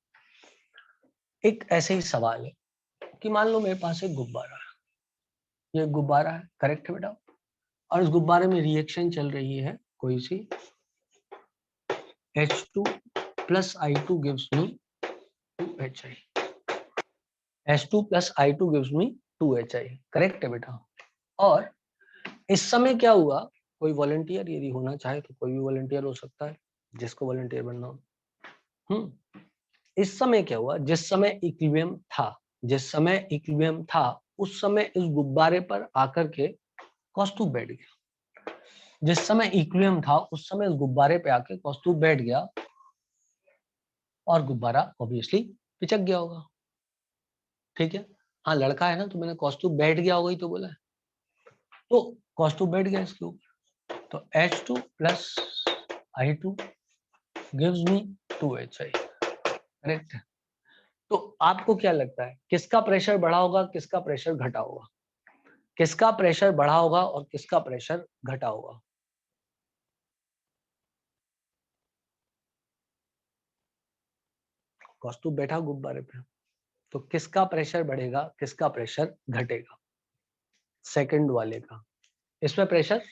एक ऐसे ही सवाल है कि मान लो मेरे पास एक गुब्बारा है, ये गुब्बारा है, करेक्ट है बेटा, और इस गुब्बारे में रिएक्शन चल रही है कोई सी, H2 plus I2 gives me 2HI, H2 plus I2 gives me 2HI, correct है बेटा। और इस समय क्या हुआ, कोई वॉलंटियर यदि होना चाहे तो कोई भी वॉलंटियर हो सकता है, जिसको वॉलंटियर बनना हो। इस समय क्या हुआ, जिस समय इक्विलिब्रियम था, उस समय इस गुब्बारे पर आकर के कौस्तुभ बैठ गया। जिस समय इक्विलिब्रियम था उस समय इस गुब्बारे पे आके कौस्तुभ बैठ गया और गुब्बारा ऑब्वियसली पिचक गया होगा, ठीक है। हाँ लड़का है ना, तो मैंने कौस्तुभ बैठ गया होगा ही तो बोला है, तो कौस्तुभ बैठ गया इसके ऊपर। तो H2 plus I2 gives me 2HI, correct है। तो आपको क्या लगता है किसका प्रेशर बढ़ा होगा, किसका प्रेशर घटा होगा, किसका प्रेशर बढ़ा होगा और किसका प्रेशर घटा होगा? कौस्तुभ बैठा गुब्बारे पे, तो किसका प्रेशर बढ़ेगा, किसका प्रेशर घटेगा? सेकंड वाले का। इसमें प्रेशर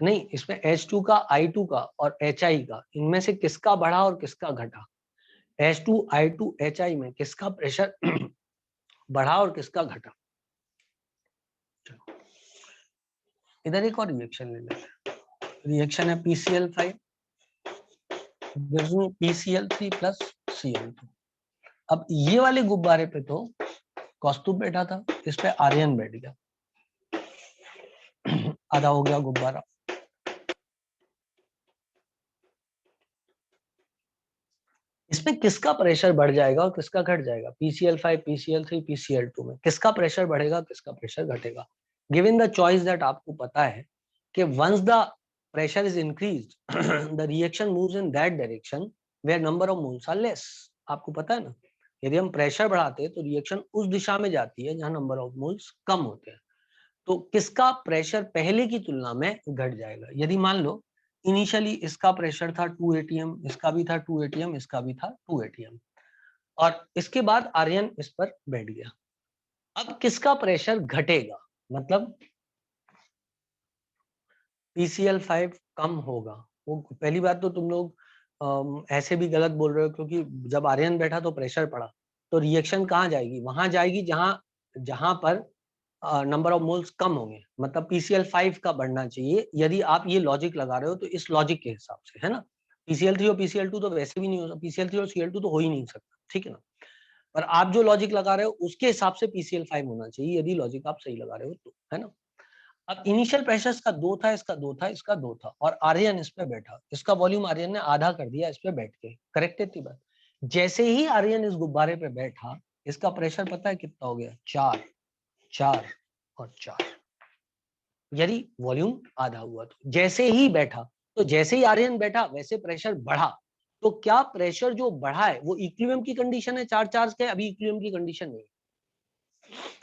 नहीं, इसमें H2 का, I2 का और HI का, इनमें से किसका बढ़ा और किसका घटा? H2 I2 HI में किसका प्रेशर बढ़ा और किसका घटा? इधर एक और रिएक्शन ले लेते हैं। रिएक्शन है PCl5 gives me PCl3 plus Cl2। अब ये वाले गुब्बारे पे तो कौस्तुभ बैठा था, इस पे आर्यन बैठ गया, आधा हो गया गुब्बारा। इस इसमें किसका प्रेशर बढ़ जाएगा और किसका घट जाएगा? PCl5, PCl3, PCl2 में किसका प्रेशर बढ़ेगा, किसका प्रेशर घटेगा? गिवन द चॉइस दैट आपको पता है कि once the pressure is increased the reaction moves in that direction where number of moles are less. आपको पता है ना, यदि हम प्रेशर बढ़ाते हैं तो रिएक्शन उस दिशा में जाती है जहां नंबर ऑफ मोल्स कम होते हैं। तो किसका प्रेशर पहले की तुलना में घट जाएगा? यदि मान लो इनिशियली इसका प्रेशर था 2 atm, इसका भी था 2 atm, इसका भी था 2 atm, और इसके बाद आर्यन इस पर बैठ गया, अब किसका प्रेशर घटेगा? मतलब PCl5 कम होगा। वो पहली बात तो तुम लोग ऐसे भी गलत बोल रहे हो, क्योंकि जब आर्यन बैठा तो प्रेशर पड़ा, तो रिएक्शन कहाँ जाएगी? वहां जाएगी जहां पर नंबर ऑफ मोल्स कम होंगे, मतलब PCl5 का बढ़ना चाहिए। यदि आप ये लॉजिक लगा रहे हो तो इस लॉजिक के हिसाब से, है ना। PCl3 और PCl2 तो वैसे भी नहीं हो सकता, PCl3 और Cl2 तो हो ही नहीं सकता, ठीक है ना। पर आप जो लॉजिक लगा रहे हो उसके हिसाब से PCl5 होना चाहिए, यदि लॉजिक आप सही लगा रहे हो तो, है ना। अब इनिशियल प्रेशर इसका 2 था, इसका 2 था, इसका 2 था, और आर्यन इस पे बैठा, इसका वॉल्यूम आर्यन ने आधा कर दिया इस पे बैठ के, करेक्ट है इतनी बात। जैसे ही आर्यन इस गुब्बारे पे बैठा, इसका प्रेशर पता है कितना हो गया? 4, 4 और 4। यदि वॉल्यूम आधा हुआ तो जैसे ही बैठा, तो जैसे ही आर्यन बैठा वैसे प्रेशर बढ़ा। तो क्या प्रेशर जो बढ़ा है वो इक्विलिब्रियम की कंडीशन है 4 चार्ज के? अभी इक्विलिब्रियम की कंडीशन नहीं।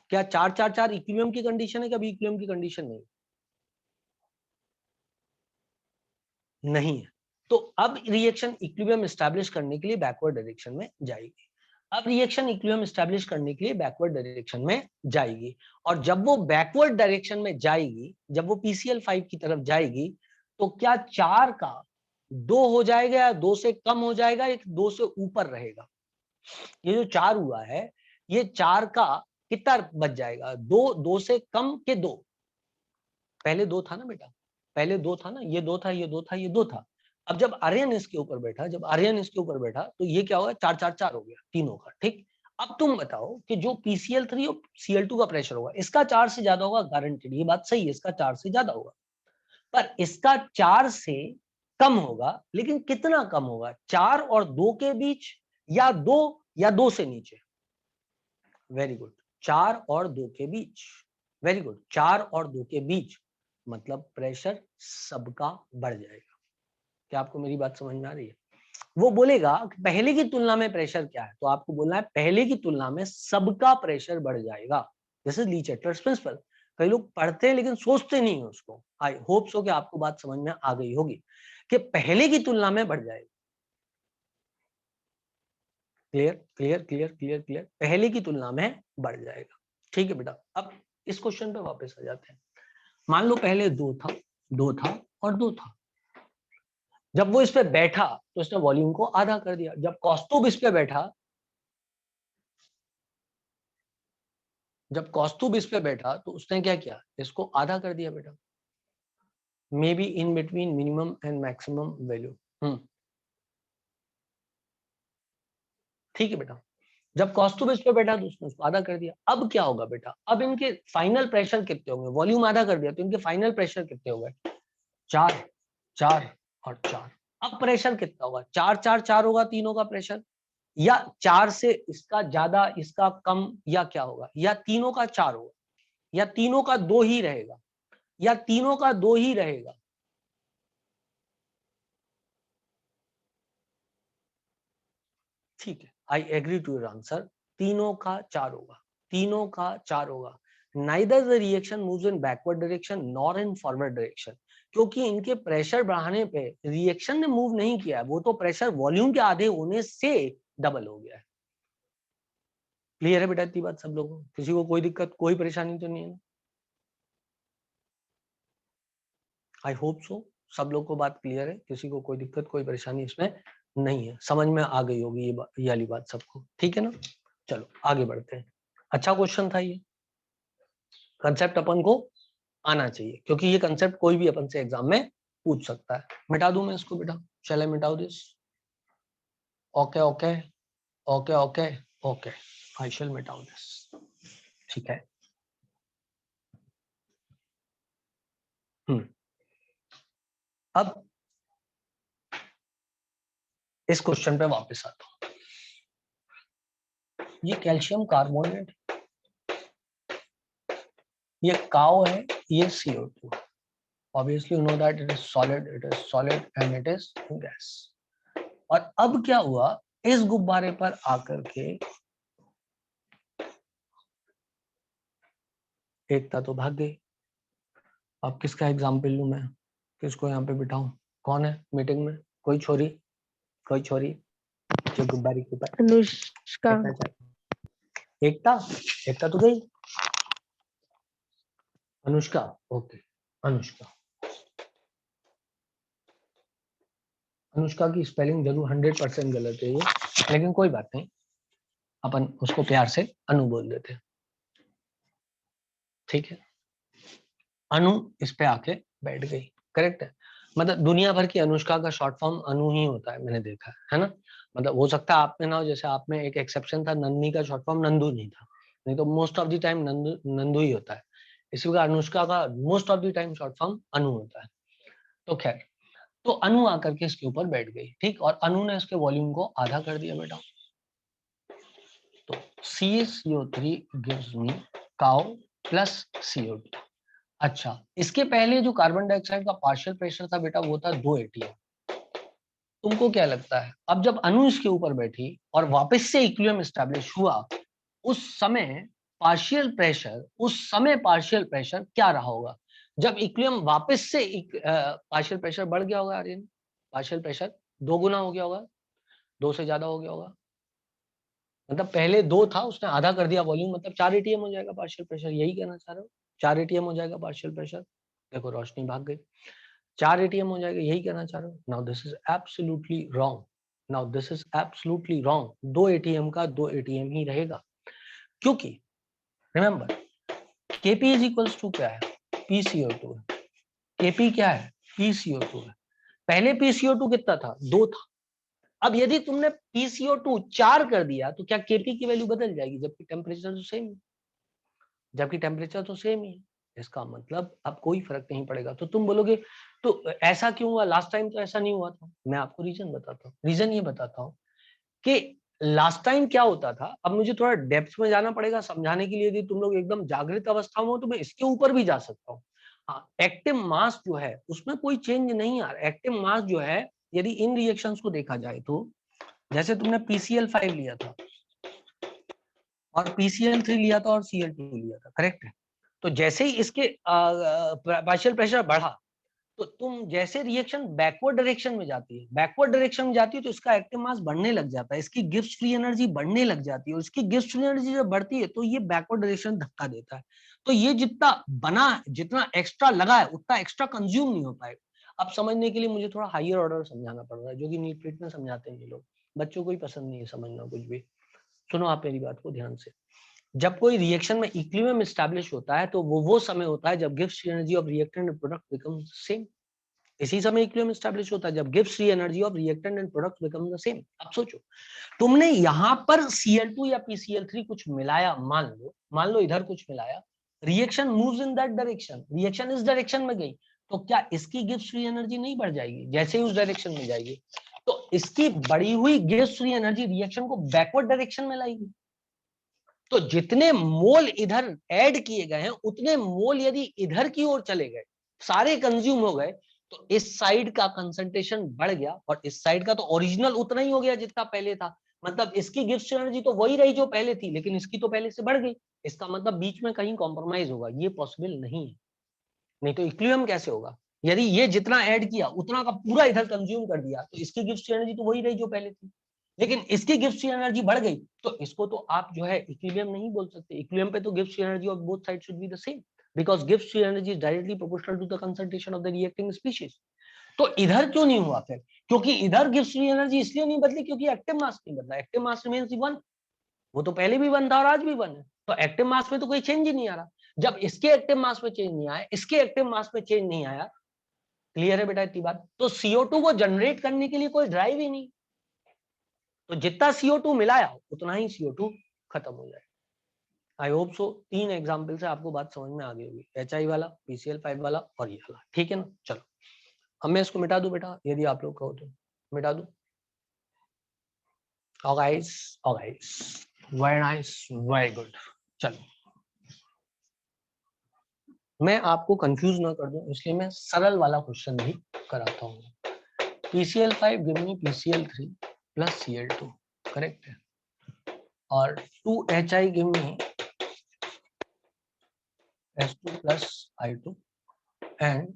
क्या 4 4 4 इक्विलिब्रियम की कंडीशन है कि अभी इक्विलिब्रियम की कंडीशन नहीं? नहीं है। तो अब रिएक्शन इक्विलिब्रियम एस्टैब्लिश करने के लिए बैकवर्ड डायरेक्शन में जाएगी। अब रिएक्शन इक्विलिब्रियम एस्टैब्लिश करने के लिए बैकवर्ड डायरेक्शन में जाएगी, और जब वो बैकवर्ड डायरेक्शन में जाएगी, जब वो PCl5 की तरफ जाएगी, तो क्या 4 का 2 हो जाएगा या 2 से कम हो जाएगा, या 2 से ऊपर रहेगा? ये जो 4 हुआ है, ये 4 का कितना बच जाएगा? 2, 2 से कम के 2। पहले 2 था ना बेटा, पहले 2 था ना, ये 2 था, ये 2 था, ये 2 था। अब जब आर्यन इसके ऊपर बैठा, जब आर्यन इसके ऊपर बैठा, तो ये क्या होगा? 4 4 4 हो गया तीनों का, ठीक। अब तुम बताओ कि जो PCl3 और Cl2 का प्रेशर होगा, इसका 4 से ज्यादा होगा गारंटेड, ये बात सही है, इसका 4 से ज्यादा होगा। पर इसका 4 से कम होगा, लेकिन कितना कम होगा? 4 और 2 के बीच, या 2 या 2 से नीचे? वेरी गुड, 4 और 2 के बीच। वेरी गुड, 4 और 2 के बीच, मतलब प्रेशर सबका बढ़ जाएगा। क्या आपको मेरी बात समझ में आ रही है? वो बोलेगा कि पहले की तुलना में प्रेशर क्या है, तो आपको बोलना है पहले की तुलना में सबका प्रेशर बढ़ जाएगा। This is le Chatelier's principle. कई लोग पढ़ते हैं लेकिन सोचते नहीं है उसको। आई होप सो कि आपको बात समझ में आ गई होगी कि पहले की तुलना में बढ़ जाएगा। Clear clear clear clear clear, पहले की तुलना में बढ़ जाएगा। ठीक है बेटा, अब इस क्वेश्चन पे वापस आ जाते हैं। मान लो पहले 2 था, 2 था और 2 था। जब वो इस पे बैठा तो इसने वॉल्यूम को आधा कर दिया। जब कौस्तुभ इस पे बैठा, जब कौस्तुभ इस पे बैठा तो उसने क्या किया? इसको आधा कर दिया बेटा। May be in between minimum and maximum value. ठीक है बेटा, जब कौस्तुभ इस पे बैठा तो उसने उसको आधा कर दिया। अब क्या होगा बेटा? अब इनके फाइनल प्रेशर कितने होंगे? वॉल्यूम आधा कर दिया तो इनके फाइनल प्रेशर कितने हो गए? 4, 4 और 4। अब प्रेशर कितना होगा? 4 4 4 होगा तीनों का प्रेशर, या 4 से इसका ज्यादा, इसका कम, या क्या होगा? या तीनों का 4 होगा, या तीनों का 2 ही रहेगा, या तीनों का 2 ही रहेगा? ठीक है, I agree to your answer. तीनों का 4 होगा, तीनों का 4 होगा। Neither the reaction moves in backward direction nor in forward direction, क्योंकि इनके प्रेशर बढ़ाने पे रिएक्शन ने मूव नहीं किया है, वो तो प्रेशर वॉल्यूम के आधे होने से डबल हो गया है। क्लियर है बेटा इतनी बात सब लोगों को? किसी को कोई दिक्कत, कोई परेशानी तो नहीं है? आई होप सो सब लोग को बात क्लियर है, किसी को कोई दिक्कत, कोई परेशानी इसमें नहीं है। समझ में आ गई होगी ये वाली बात सबको, ठीक है ना। चलो आगे बढ़ते हैं। अच्छा क्वेश्चन था ये, कंसेप्ट अपन को आना चाहिए, क्योंकि ये कंसेप्ट कोई भी अपन से एग्जाम में पूछ सकता है। मिटा दूं मैं इसको बेटा? चले मिटाओ this. Okay okay okay okay okay, I shall मिटाओ दिस। ठीक है। अब इस क्वेश्चन पे वापस आता हूं। ये कैल्शियम कार्बोनेट, ये काओ है, ये CO2। Obviously you know that it is solid and it is gas। और अब क्या हुआ, इस गुब्बारे पर आकर के एकता तो भाग गई। अब किसका एग्जाम्पल लूं मैं, किसको यहाँ पे बिठाऊं? कौन है मीटिंग में? कोई छोरी जो गुब्बारे के ऊपर अनुष्का। एकता तो गई। अनुष्का, ओके। अनुष्का की स्पेलिंग जरूर 100% गलत है ये, लेकिन कोई बात नहीं, अपन उसको प्यार से अनु बोल देते हैं, ठीक है। अनु इस पे आके बैठ गई, करेक्ट है। मतलब दुनिया भर की अनुष्का का शॉर्ट फॉर्म अनु ही होता है, मैंने देखा है ना। मतलब हो सकता है आप में ना हो, जैसे आप में एक एक्सेप्शन था, नंदनी का शॉर्ट फॉर्म नंदू नहीं था, नहीं तो most of the time Nandu ही होता है। इसी प्रकार अनुष्का का most of the time short form Anu होता है। तो खैर, तो अनु आकर के इसके ऊपर बैठ गई, ठीक। और अनु ने इसके वॉल्यूम को आधा कर दिया बेटा। तो CaCO3 gives me cow plus CO2। अच्छा, इसके पहले जो कार्बन डाइऑक्साइड का पार्शियल प्रेशर था बेटा, वो था 2 atm। तुमको क्या लगता है, अब जब अनु इसके ऊपर बैठी और वापस से इक्विलिब्रियम एस्टैब्लिश हुआ, उस समय पार्शियल प्रेशर क्या रहा होगा? जब इक्विलिब्रियम वापस से पार्शियल प्रेशर बढ़ गया होगा, आर्यन, पार्शियल प्रेशर 2 गुना हो गया होगा, 2 से ज्यादा हो गया होगा। मतलब पहले 2 था, उसने आधा कर दिया वॉल्यूम, मतलब 4 atm हो जाएगा पार्शियल प्रेशर, यही कहना चाह रहे हो? 4 atm हो जाएगा पार्शियल प्रेशर। देखो रोशनी भाग गई। 4 atm हो जाएगा, यही कहना चाह रहे हो? Now this is absolutely wrong. 2 atm का 2 atm ही रहेगा, क्योंकि remember Kp is equals to क्या है? PCO2 है। Kp क्या है? PCO2 है। पहले PCO2 कितना था? 2 था। अब यदि तुमने PCO2 4 कर दिया तो क्या Kp की वैल्यू बदल जाएगी? जबकि टेम्परेचर तो सेम ही है। इसका मतलब अब कोई फर्क नहीं पड़ेगा। तो तुम बोलोगे तो ऐसा क्यों हुआ? लास्ट टाइम तो ऐसा नहीं हुआ था। मैं आपको रीजन बताता हूँ। रीजन ये बताता हूँ कि लास्ट टाइम क्या होता था। अब मुझे थोड़ा डेप्थ में जाना पड़ेगा समझाने के लिए। यदि तुम लोग एकदम जागृत अवस्था में हो तो मैं इसके ऊपर भी जा सकता हूँ। हाँ, एक्टिव मास जो है उसमें कोई चेंज नहीं आ रहा। एक्टिव मास जो है, यदि इन रिएक्शंस को देखा जाए तो, जैसे तुमने PCl5 लिया था और PCl3 लिया था और Cl2 लिया था, करेक्ट है। तो जैसे ही इसके पार्शियल प्रेशर बढ़ा, तो तुम जैसे रिएक्शन बैकवर्ड डायरेक्शन में जाती है, तो इसका एक्टिव मास बढ़ने लग जाता है, इसकी गिब्स फ्री एनर्जी बढ़ने लग जाती है। और इसकी गिब्स फ्री एनर्जी जब बढ़ती है तो ये बैकवर्ड डायरेक्शन धक्का देता है। तो ये जितना बना, जितना एक्स्ट्रा लगा है, उतना एक्स्ट्रा कंज्यूम नहीं हो पाएगा। अब समझने के लिए मुझे थोड़ा हायर ऑर्डर समझाना पड़ रहा है, जो कि नीट प्रीट में समझाते हैं ये लोग। बच्चों को ही पसंद नहीं है समझना कुछ भी। सुनो आप मेरी बात को ध्यान से। जब कोई रिएक्शन में इक्विलिब्रियम एस्टैब्लिश होता है तो वो समय होता है जब Gibbs free energy of reactant and product become same. इसी समय इक्विलिब्रियम एस्टैब्लिश होता है जब Gibbs free energy of reactant and product become the same. अब सोचो, तुमने यहां पर Cl2 या PCl3 कुछ मिलाया, मान लो इधर कुछ मिलाया, reaction moves in that direction, reaction इस डायरेक्शन में गई, तो क्या इसकी गिब्स फ्री एनर्जी नहीं बढ़ जाएगी जैसे ही उस डायरेक्शन में जाएगी? तो इसकी बढ़ी हुई गिब्स फ्री एनर्जी रिएक्शन को बैकवर्ड डायरेक्शन में लाएगी। तो जितने मोल इधर ऐड किए गए हैं, उतने मोल यदि इधर की ओर चले गए, सारे कंज्यूम हो गए, तो इस साइड का कंसंट्रेशन बढ़ गया और इस साइड का तो ओरिजिनल उतना ही हो गया जितना पहले था। मतलब इसकी गिब्स एनर्जी तो वही रही जो पहले थी, लेकिन इसकी तो पहले से बढ़ गई। इसका मतलब बीच में कहीं कॉम्प्रोमाइज होगा, ये पॉसिबल नहीं है। नहीं तो इक्विलिब्रियम कैसे होगा? यदि ये जितना ऐड किया उतना का पूरा इधर कंज्यूम कर दिया, तो इसकी गिब्स एनर्जी तो वही रही जो पहले थी, लेकिन इसकी गिब्स एनर्जी बढ़ गई, तो इसको तो आप जो है इक्विलिब्रियम नहीं बोल सकते। इक्विलिब्रियम पे तो Gibbs energy of both side should be the same, because Gibbs energy is directly proportional to the concentration of the reacting species. तो इधर क्यों नहीं हुआ फिर? क्योंकि इधर गिब्स एनर्जी इसलिए नहीं बदली क्योंकि एक्टिव मास नहीं बदला। एक्टिव मास रिमेंस वन, वो तो पहले भी वन था और आज भी वन है। तो एक्टिव मास में तो कोई चेंज ही नहीं आ रहा। जब इसके एक्टिव मास में चेंज नहीं आया, इसके एक्टिव मास में चेंज नहीं आया, क्लियर है बेटा इतनी बात? तो CO2 को जनरेट करने के लिए कोई ड्राइव ही नहीं। तो जितना CO2 मिलाया उतना ही CO2 खत्म हो जाए। आई होप सो 3 एग्जाम्पल से आपको बात समझ में आ गई होगी, HI वाला, PCl5 वाला और ये वाला, ठीक है ना? चलो अब मैं इसको मिटा दूं बेटा, यदि आप लोग कहो तो मिटा दूं। और guys very nice, very good. चलो, मैं आपको कंफ्यूज ना कर दूं इसलिए मैं सरल वाला क्वेश्चन भी कराता हूँ। PCl5 give me PCl3 plus Cl2, correct है, और 2HI give me S2 plus I2 and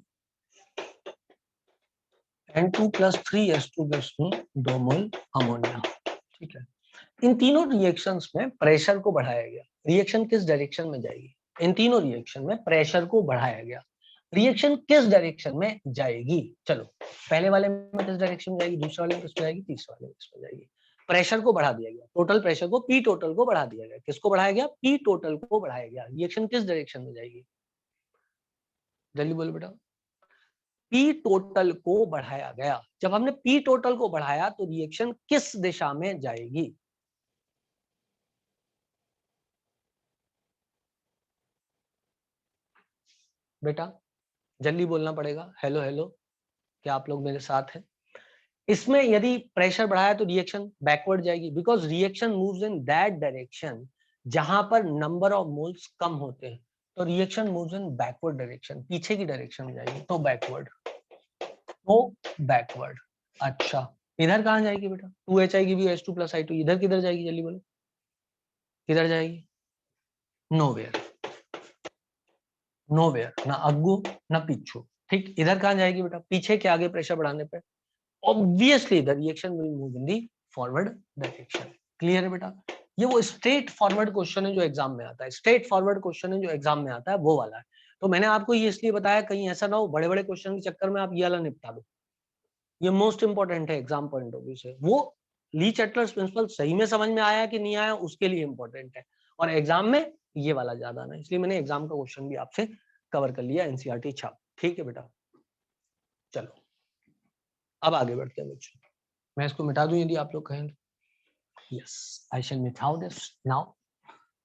N2 plus 3S2 gives me 2 mole ammonia. ठीक है, इन तीनों रिएक्शंस में प्रेशर को बढ़ाया गया। रिएक्शन किस डायरेक्शन में जाएगी? इन तीनों रिएक्शन में प्रेशर को बढ़ाया गया। रिएक्शन किस डायरेक्शन में जाएगी? चलो, पहले वाले में किस डायरेक्शन में जाएगी, दूसरे वाले में किस में जाएगी, तीसरे वाले में किस में जाएगी? प्रेशर को बढ़ा दिया गया, टोटल प्रेशर को, पी टोटल को बढ़ा दिया गया। किसको बढ़ाया गया? पी टोटल को बढ़ाया गया। रिएक्शन किस डायरेक्शन में जाएगी? जल्दी बोलो बेटा। पी टोटल को बढ़ाया गया। जब हमने पी टोटल को बढ़ाया तो रिएक्शन किस दिशा में जाएगी? बेटा जल्दी बोलना पड़ेगा। हेलो हेलो, क्या आप लोग मेरे साथ हैं? इसमें यदि प्रेशर बढ़ाया तो रिएक्शन बैकवर्ड जाएगी, because reaction moves in that direction जहां पर नंबर ऑफ मोल्स कम होते हैं। तो reaction moves in backward direction, पीछे की डायरेक्शन में जाएगी, तो बैकवर्ड, तो बैकवर्ड। अच्छा, इधर कहां जाएगी बेटा? 2HI की भी S2 प्लस I2, इधर किधर जाएगी? जल्दी बोलो, किधर जाएगी? नोवेयर, नोवेयर, ना अग्गू ना पीछू। ठीक, इधर कहां जाएगी बेटा? पीछे के आगे प्रेशर बढ़ाने पे obviously the reaction will move in the forward direction. Clear है बेटा? ये वो स्ट्रेट फॉरवर्ड क्वेश्चन है जो एग्जाम में आता है, स्ट्रेट फॉरवर्ड क्वेश्चन है जो एग्जाम में आता है, वो वाला है। तो मैंने आपको ये इसलिए बताया, कहीं ऐसा ना हो बड़े बड़े क्वेश्चन के चक्कर में आप ये वाला निपटा दो। ये मोस्ट इंपॉर्टेंट है एग्जाम पॉइंट ऑफ व्यू से। वो ली चैटलर्स प्रिंसिपल सही में समझ में आया कि नहीं आया उसके लिए इंपॉर्टेंट है, और एग्जाम में ये वाला ज्यादा ना, इसलिए मैंने एग्जाम का क्वेश्चन भी आपसे कवर कर लिया, एनसीईआरटी छाप। ठीक है बेटा, चलो अब आगे बढ़ते हैं बच्चों। मैं इसको मिटा दूं यदि आप लोग कहें? यस, आई शैल मिटाउ दिस नाउ।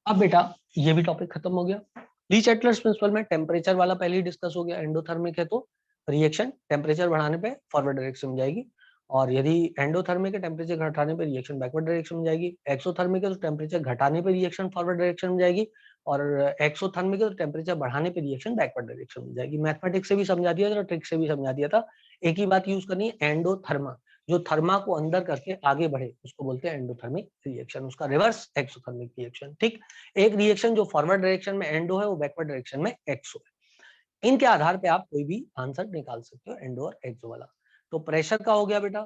अब बेटा ये भी टॉपिक खत्म हो गया। ली चैटलर्स प्रिंसिपल में टेम्परेचर वाला पहले ही डिस्कस हो गया। एंडोथर्मिक है तो रिएक्शन टेम्परेचर बढ़ाने पे फॉरवर्ड डायरेक्शन में जाएगी, और यदि एंडोथर्मिक है टेम्परेचर घटाने पे रिएक्शन बैकवर्ड डायरेक्शन में जाएगी। एक्सोथर्मिक है तो टेम्परेचर घटाने पे रिएक्शन फॉरवर्ड डायरेक्शन में जाएगी, और एक्सोथर्मिक है तो टेम्परेचर बढ़ाने पे रिएक्शन बैकवर्ड डायरेक्शन में जाएगी। मैथमेटिक्स से भी समझा दिया था, ट्रिक से भी समझा दिया था। एक ही बात यूज करनी है, एंडोथर्मा, जो थर्मा को अंदर करके आगे बढ़े उसको बोलते हैं एंडोथर्मिक रिएक्शन, उसका रिवर्स एक्सोथर्मिक रिएक्शन। ठीक, एक रिएक्शन जो फॉरवर्ड डायरेक्शन में एंडो है वो बैकवर्ड डायरेक्शन में एक्सो है। इनके आधार पे आप कोई भी आंसर निकाल सकते हो, एंडो और एक्सो वाला। तो प्रेशर का हो गया बेटा,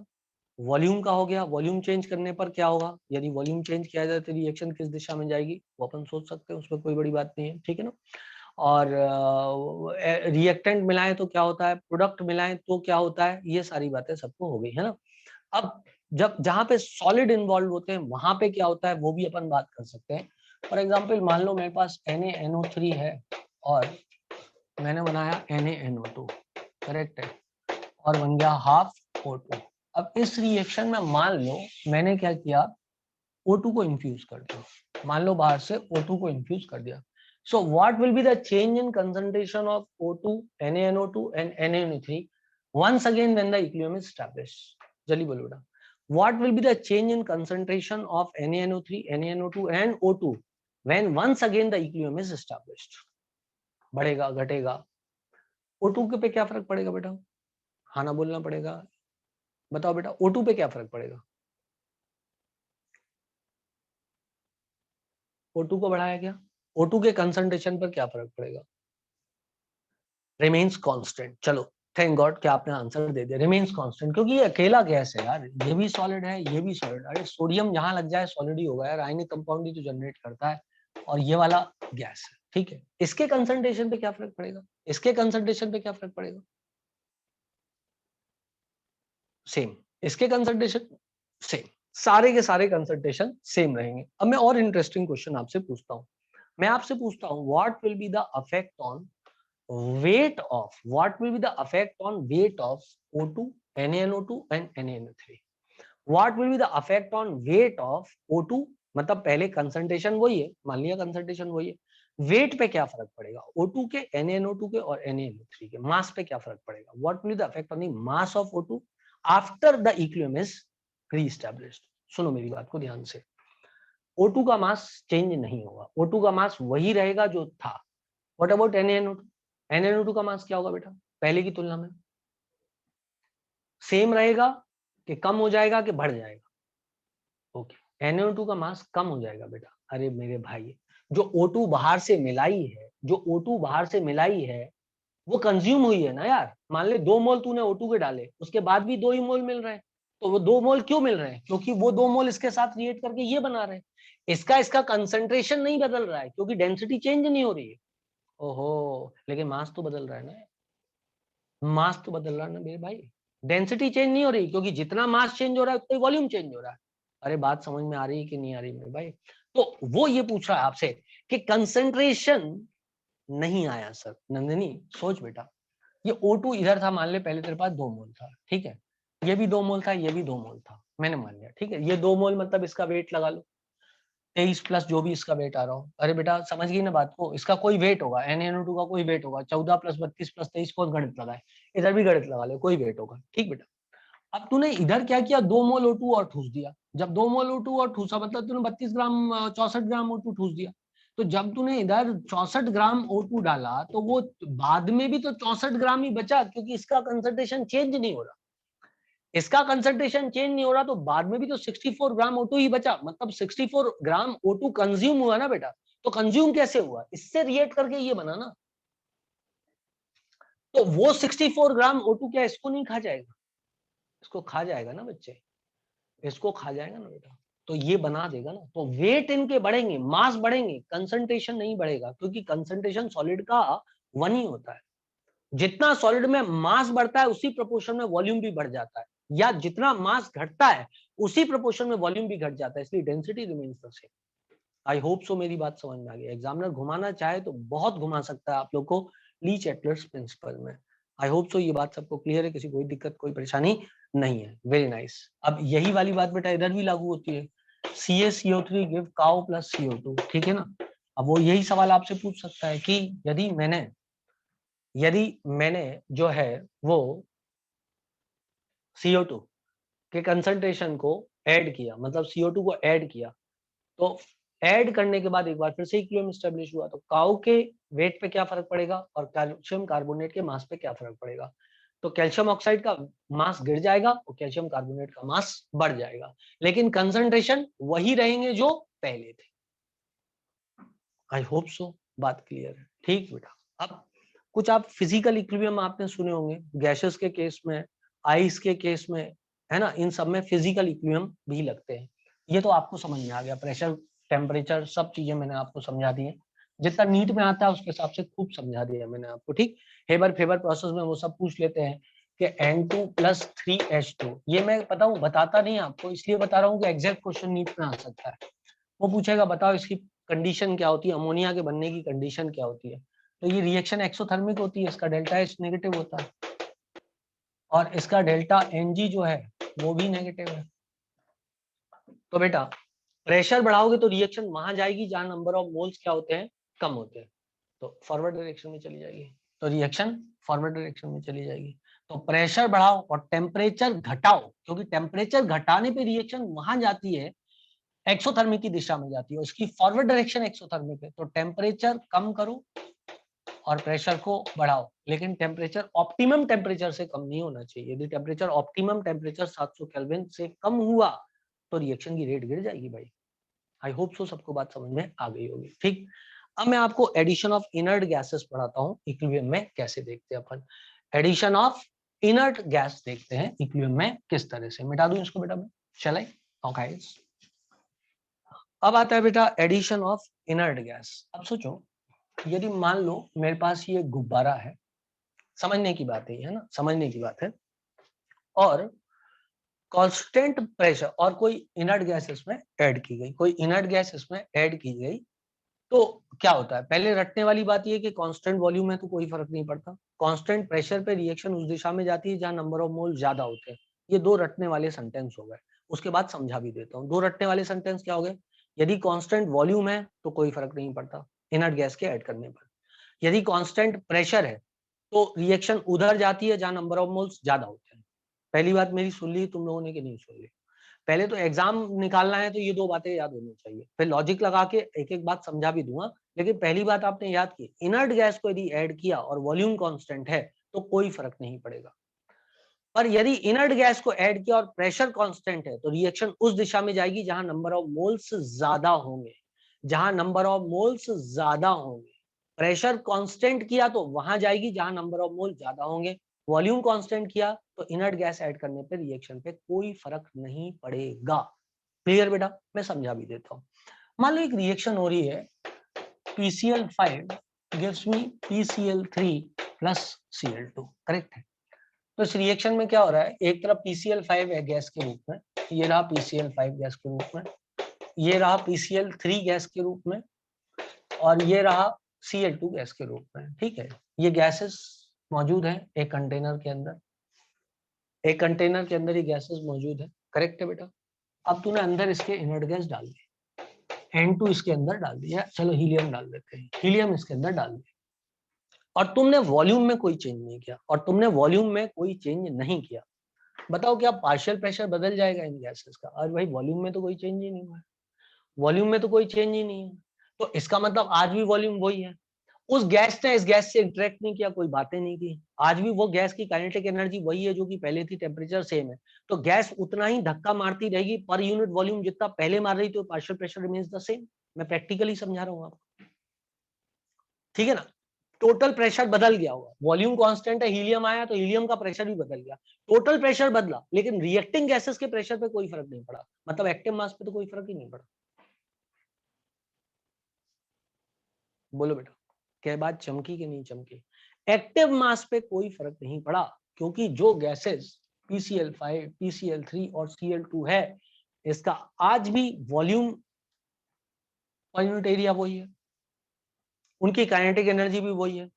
वॉल्यूम का हो गया। वॉल्यूम चेंज करने पर क्या होगा? यदि वॉल्यूम चेंज किया जाए तो रिएक्शन किस दिशा में जाएगी, वो अपन सोच सकते हैं, उसमें कोई बड़ी बात नहीं है। ठीक है ना? और रिएक्टेंट मिलाएं तो क्या होता है, प्रोडक्ट मिलाएं तो क्या होता है, ये सारी बातें सबको हो गई है ना। अब जब जहां पे सॉलिड इन्वॉल्व होते हैं वहां पे क्या होता है वो भी अपन बात कर सकते हैं। फॉर एग्जांपल मान लो मेरे पास NaNO3 है और मैंने बनाया NaNO2, करेक्ट है, और बन गया हाफ O2। अब इस रिएक्शन में मान लो मैंने क्या किया, O2 को इन्फ्यूज कर दिया। मान लो बाहर से O2 को इन्फ्यूज कर दिया। So what will be the change in concentration of O2, NaNO2 and NaNO3 once again when the equilibrium is established? जल्दी बोलो बेटा, what will be the change in concentration of NaNO3, NaNO2 and O2 when once again the equilibrium is established? बढ़ेगा, घटेगा? O2 पे क्या फर्क पड़ेगा बेटा? हाँ ना बोलना पड़ेगा। बताओ बेटा, O2 पे क्या फर्क पड़ेगा? O2 को बढ़ाया गया, O2 के कंसंट्रेशन पर क्या फर्क पड़ेगा? Remains constant. चलो, थैंक गॉड कि आपने आंसर दे दिया, रिमेन्स कांस्टेंट, क्योंकि ये अकेला गैस है यार, ये भी सॉलिड है ये भी सॉलिड। अरे सोडियम जहां लग जाए सॉलिड ही होगा यार, आयनिक कंपाउंड ही तो जनरेट करता है, और ये वाला गैस है। ठीक है, इसके कंसंट्रेशन पे क्या फर्क पड़ेगा? इसके कंसंट्रेशन पे क्या फर्क पड़ेगा? सेम। इसके कंसंट्रेशन सेम, सारे के सारे कंसंट्रेशन सेम रहेंगे। अब मैं और इंटरेस्टिंग क्वेश्चन आपसे पूछता हूँ। मैं आपसे पूछता हूँ, what will be the affect on weight of, what will be the effect on weight of O2, NaNO2 and NaNO3? What will be the effect on weight of O2? मतलब पहले concentration वही है, मान लिया कंसंट्रेशन वही है, wait पे क्या फर्क पड़ेगा? O2 के, NaNO2 के और NaNO3 के मास पे क्या फर्क पड़ेगा? What will be the effect on the mass of O2 after the equilibrium is re-established? सुनो मेरी बात को ध्यान से। O2 का मास चेंज नहीं होगा, O2 का मास वही रहेगा जो था। What about NaNO2? NaNO2 का मास क्या होगा बेटा पहले की तुलना में? सेम रहेगा कि कम हो जाएगा कि बढ़ जाएगा? ओके, NaNO2 का मास कम हो जाएगा बेटा। अरे मेरे भाई, जो O2 बाहर से मिलाई है, जो O2 बाहर से मिलाई है वो कंज्यूम हुई है ना यार। मान ले 2 मोल तूने O2 के डाले, उसके बाद भी 2 ही मोल मिल रहे हैं, तो वो 2 मोल क्यों मिल रहे हैं? क्योंकि वो 2 मोल इसके साथ रिएक्ट करके ये बना रहे हैं। इसका कंसंट्रेशन नहीं बदल रहा है क्योंकि डेंसिटी चेंज नहीं हो रही है। ओहो, लेकिन मास तो बदल रहा है ना, मास तो बदल रहा है ना मेरे भाई। डेंसिटी चेंज नहीं हो रही क्योंकि जितना मास चेंज हो रहा है उतना ही वॉल्यूम चेंज हो रहा है। अरे बात समझ में आ रही है कि नहीं आ रही मेरे भाई? तो वो ये पूछ रहा है आपसे कि कंसंट्रेशन नहीं आया सर। नंदिनी सोच बेटा, ये O2 इधर था, मान ले पहले तेरे पास 2 मोल था, ठीक है, ये भी 2 मोल था, ये भी 2 मोल था, मैंने मान लिया, ठीक है, ये 2 मोल मतलब इसका वेट लगा लो 23 प्लस जो भी इसका वेट आ रहा हो। अरे बेटा समझ गई ना बात को, इसका कोई वेट होगा, NaNO2 का कोई वेट होगा, 14 प्लस 32 प्लस 23 कौन गणित लगाए, इधर भी गणित लगा ले, कोई वेट होगा, ठीक बेटा। अब तूने इधर क्या किया, 2 मोल O2 और ठूस दिया। जब 2 मोल O2 और ठूसा मतलब तूने 32 ग्राम 64 ग्राम O2 ठूस दिया। तो जब तूने इधर 64 ग्राम O2 डाला तो वो बाद में भी तो 64 ग्राम ही बचा क्योंकि इसका कंसंट्रेशन चेंज नहीं हो रहा। इसका कंसंट्रेशन चेंज नहीं हो रहा तो बाद में भी तो 64 ग्राम O2 ही बचा, मतलब 64 ग्राम O2 कंज्यूम हुआ ना बेटा। तो कंज्यूम कैसे हुआ? इससे रिएक्ट करके ये बना ना। तो वो 64 ग्राम O2 क्या इसको नहीं खा जाएगा? इसको खा जाएगा ना बच्चे, इसको खा जाएगा ना बेटा, तो ये बना देगा ना। तो वेट इनके बढ़ेंगे, मास बढ़ेंगे, कंसंट्रेशन नहीं बढ़ेगा क्योंकि कंसंट्रेशन सॉलिड का 1 ही होता है। जितना सॉलिड में मास बढ़ता है उसी प्रोपोर्शन में वॉल्यूम भी बढ़ जाता है, या जितना मास घटता है उसी प्रोपोर्शन में वॉल्यूम भी घट जाता है, इसलिए density remains the same. I hope so मेरी बात समझ में आ गई। एग्जामिनर घुमाना चाहे तो बहुत घुमा सकता है आप लोग को ली-चैटलर्स प्रिंसिपल में। आई होप सो ये बात सबको क्लियर है, किसी कोई दिक्कत कोई परेशानी नहीं है। Very nice. अब यही वाली बात बेटा इधर भी लागू होती है, CaCO3 give cow plus CO2, ठीक है ना। अब वो यही सवाल आपसे पूछ सकता है कि यदि मैंने जो है वो CO2 के कंसंट्रेशन को ऐड किया, मतलब CO2 को ऐड किया, तो ऐड करने के बाद एक बार फिर से इक्विलिब्रियम एस्टेब्लिश हुआ, तो काउ के वेट पे क्या फर्क पड़ेगा और कैल्शियम कार्बोनेट के मास पे क्या फर्क पड़ेगा? तो कैल्शियम ऑक्साइड का मास गिर जाएगा और कैल्शियम कार्बोनेट का मास बढ़ जाएगा, लेकिन कंसंट्रेशन वही रहेंगे जो पहले थे। आई होप सो बात क्लियर है, ठीक बेटा। अब कुछ आप फिजिकल इक्विलिब्रियम आपने सुने होंगे, गैसेस के केस में, आइस के केस में, है ना, इन सब में फिजिकल इक्विलिब्रियम भी लगते हैं। ये तो आपको समझ में आ गया, प्रेशर टेम्परेचर सब चीजें मैंने आपको समझा दी है, जितना नीट में आता है उसके हिसाब से खूब समझा दिया मैंने आपको, ठीक। हेबर फेबर प्रोसेस में वो सब पूछ लेते हैं कि N2 + 3H2, ये मैं बताता नहीं आपको, इसलिए बता रहा हूँ कि एग्जैक्ट क्वेश्चन नीट में आ सकता है। वो पूछेगा बताओ इसकी कंडीशन क्या होती है, अमोनिया के बनने की कंडीशन क्या होती है। तो ये रिएक्शन एक्सोथर्मिक होती है, इसका डेल्टा H नेगेटिव होता है और इसका डेल्टा Ng जो है वो भी नेगेटिव है। तो बेटा प्रेशर बढ़ाओगे तो रिएक्शन वहां जाएगी जहां नंबर ऑफ मोल्स क्या होते हैं, कम होते हैं, तो फॉरवर्ड डायरेक्शन में चली जाएगी, तो रिएक्शन फॉरवर्ड डायरेक्शन में चली जाएगी। तो प्रेशर बढ़ाओ और टेम्परेचर घटाओ, क्योंकि टेम्परेचर घटाने पे रिएक्शन वहां जाती है, एक्सोथर्मिक की दिशा में जाती है, उसकी फॉरवर्ड डायरेक्शन एक्सोथर्मिक है। तो टेम्परेचर कम करो और प्रेशर को बढ़ाओ, लेकिन टेम्परेचर ऑप्टिमम टेम्परेचर से कम नहीं होना चाहिए। यदि टेम्परेचर ऑप्टिमम टेम्परेचर 700 केल्विन से कम हुआ तो रिएक्शन की रेट गिर जाएगी भाई। आई होप सो सबको बात समझ में आ गई होगी, ठीक। अब मैं आपको एडिशन ऑफ इनर्ट गैसेस पढ़ाता हूँ इक्विलिब्रियम में कैसे देखते हैं अपन। एडिशन ऑफ इनर्ट गैस देखते हैं इक्विलिब्रियम में किस तरह से। मिटा दूं इसको बेटा मैं, चले ओके। अब आता है बेटा एडिशन ऑफ इनर्ट गैस। अब सोचो यदि मान लो मेरे पास ये गुब्बारा है, समझने की बात है ना, समझने की बात है, और कांस्टेंट प्रेशर और कोई इनर्ट गैस इसमें ऐड की गई, कोई इनर्ट गैस इसमें ऐड की गई, तो क्या होता है? पहले रटने वाली बात ये कि कांस्टेंट वॉल्यूम है तो कोई फर्क नहीं पड़ता, कांस्टेंट प्रेशर पे रिएक्शन उस दिशा में जाती है जहां नंबर ऑफ मोल ज्यादा होते हैं। ये दो रटने वाले सेंटेंस हो गए, उसके बाद समझा भी देता हूँ। दो रटने वाले सेंटेंस क्या हो गए? यदि कांस्टेंट वॉल्यूम है तो कोई फर्क नहीं पड़ता इनर्ट गैस के ऐड करने पर। यदि कांस्टेंट प्रेशर है तो रिएक्शन उधर जाती है जहां नंबर ऑफ मोल्स ज्यादा होते हैं। पहली बात मेरी सुन ली तुम लोगों ने कि नहीं सुन ली? पहले तो एग्जाम निकालना है तो ये दो बातें याद होनी चाहिए, फिर लॉजिक लगा के एक एक बात समझा भी दूंगा। लेकिन पहली बात आपने याद की, इनर्ट गैस को यदि ऐड किया और वॉल्यूम कांस्टेंट है तो कोई फर्क नहीं पड़ेगा। पर यदि इनर्ट गैस को ऐड किया और प्रेशर कांस्टेंट है तो रिएक्शन उस दिशा में जाएगी जहां नंबर ऑफ मोल्स ज्यादा होंगे, जहां नंबर ऑफ मोल्स ज्यादा होंगे। प्रेशर कांस्टेंट किया तो वहां जाएगी जहां नंबर ऑफ मोल ज्यादा होंगे। वॉल्यूम कांस्टेंट किया तो इनर्ट गैस ऐड करने पे रिएक्शन पे कोई फर्क नहीं पड़ेगा। क्लियर बेटा? मैं समझा भी देता हूं। मान लो एक रिएक्शन हो रही है, PCl5 gives me PCl3 plus Cl2, correct है? तो इस रिएक्शन में क्या हो रहा है, एक तरफ PCl5 है गैस के रूप में, ये रहा PCl5 गैस के रूप में, ये रहा PCl3 गैस के रूप में, और ये रहा Cl2 गैस के रूप में। ठीक है, ये गैसेस मौजूद हैं एक कंटेनर के अंदर, एक कंटेनर के अंदर ये गैसेस मौजूद है, करेक्ट है बेटा? अब तूने अंदर इसके इनर्ट गैस डाल दी, N2 इसके अंदर डाल दिया, चलो हीलियम डाल देते हैं, हीलियम इसके अंदर डाल दिया, और तुमने वॉल्यूम में कोई चेंज नहीं किया, और तुमने वॉल्यूम में कोई चेंज नहीं किया। बताओ क्या पार्शियल प्रेशर बदल जाएगा इन गैसेस का? और भाई वॉल्यूम में तो कोई चेंज ही नहीं हुआ है, वॉल्यूम में तो कोई चेंज ही नहीं है, तो इसका मतलब आज भी वॉल्यूम वही है। उस गैस ने इस गैस से इंटरेक्ट नहीं किया, कोई बातें नहीं की, आज भी वो गैस की काइनेटिक एनर्जी वही है जो कि पहले थी, टेम्परेचर सेम है, तो गैस उतना ही धक्का मारती रहेगी पर यूनिट वॉल्यूम जितना पहले मार रही थी, तो partial pressure remains the same. मैं प्रैक्टिकली समझा रहा हूँ आपको, ठीक है ना? टोटल प्रेशर बदल गया होगा, वॉल्यूम कांस्टेंट है, हीलियम आया तो हीलियम का प्रेशर भी बदल गया, टोटल प्रेशर बदला, लेकिन रिएक्टिंग गैसेस के प्रेशर पे कोई फर्क नहीं पड़ा, मतलब एक्टिव मास पे तो कोई फर्क ही नहीं पड़ा। बोलो बेटा, क्या बात चमकी कि नहीं चमकी? एक्टिव मास पे कोई फर्क नहीं पड़ा, क्योंकि जो गैसेस PCl5, PCl3 और Cl2 है, इसका आज भी वॉल्यूम पर यूनिट एरिया वही है, उनकी काइनेटिक एनर्जी भी वही है,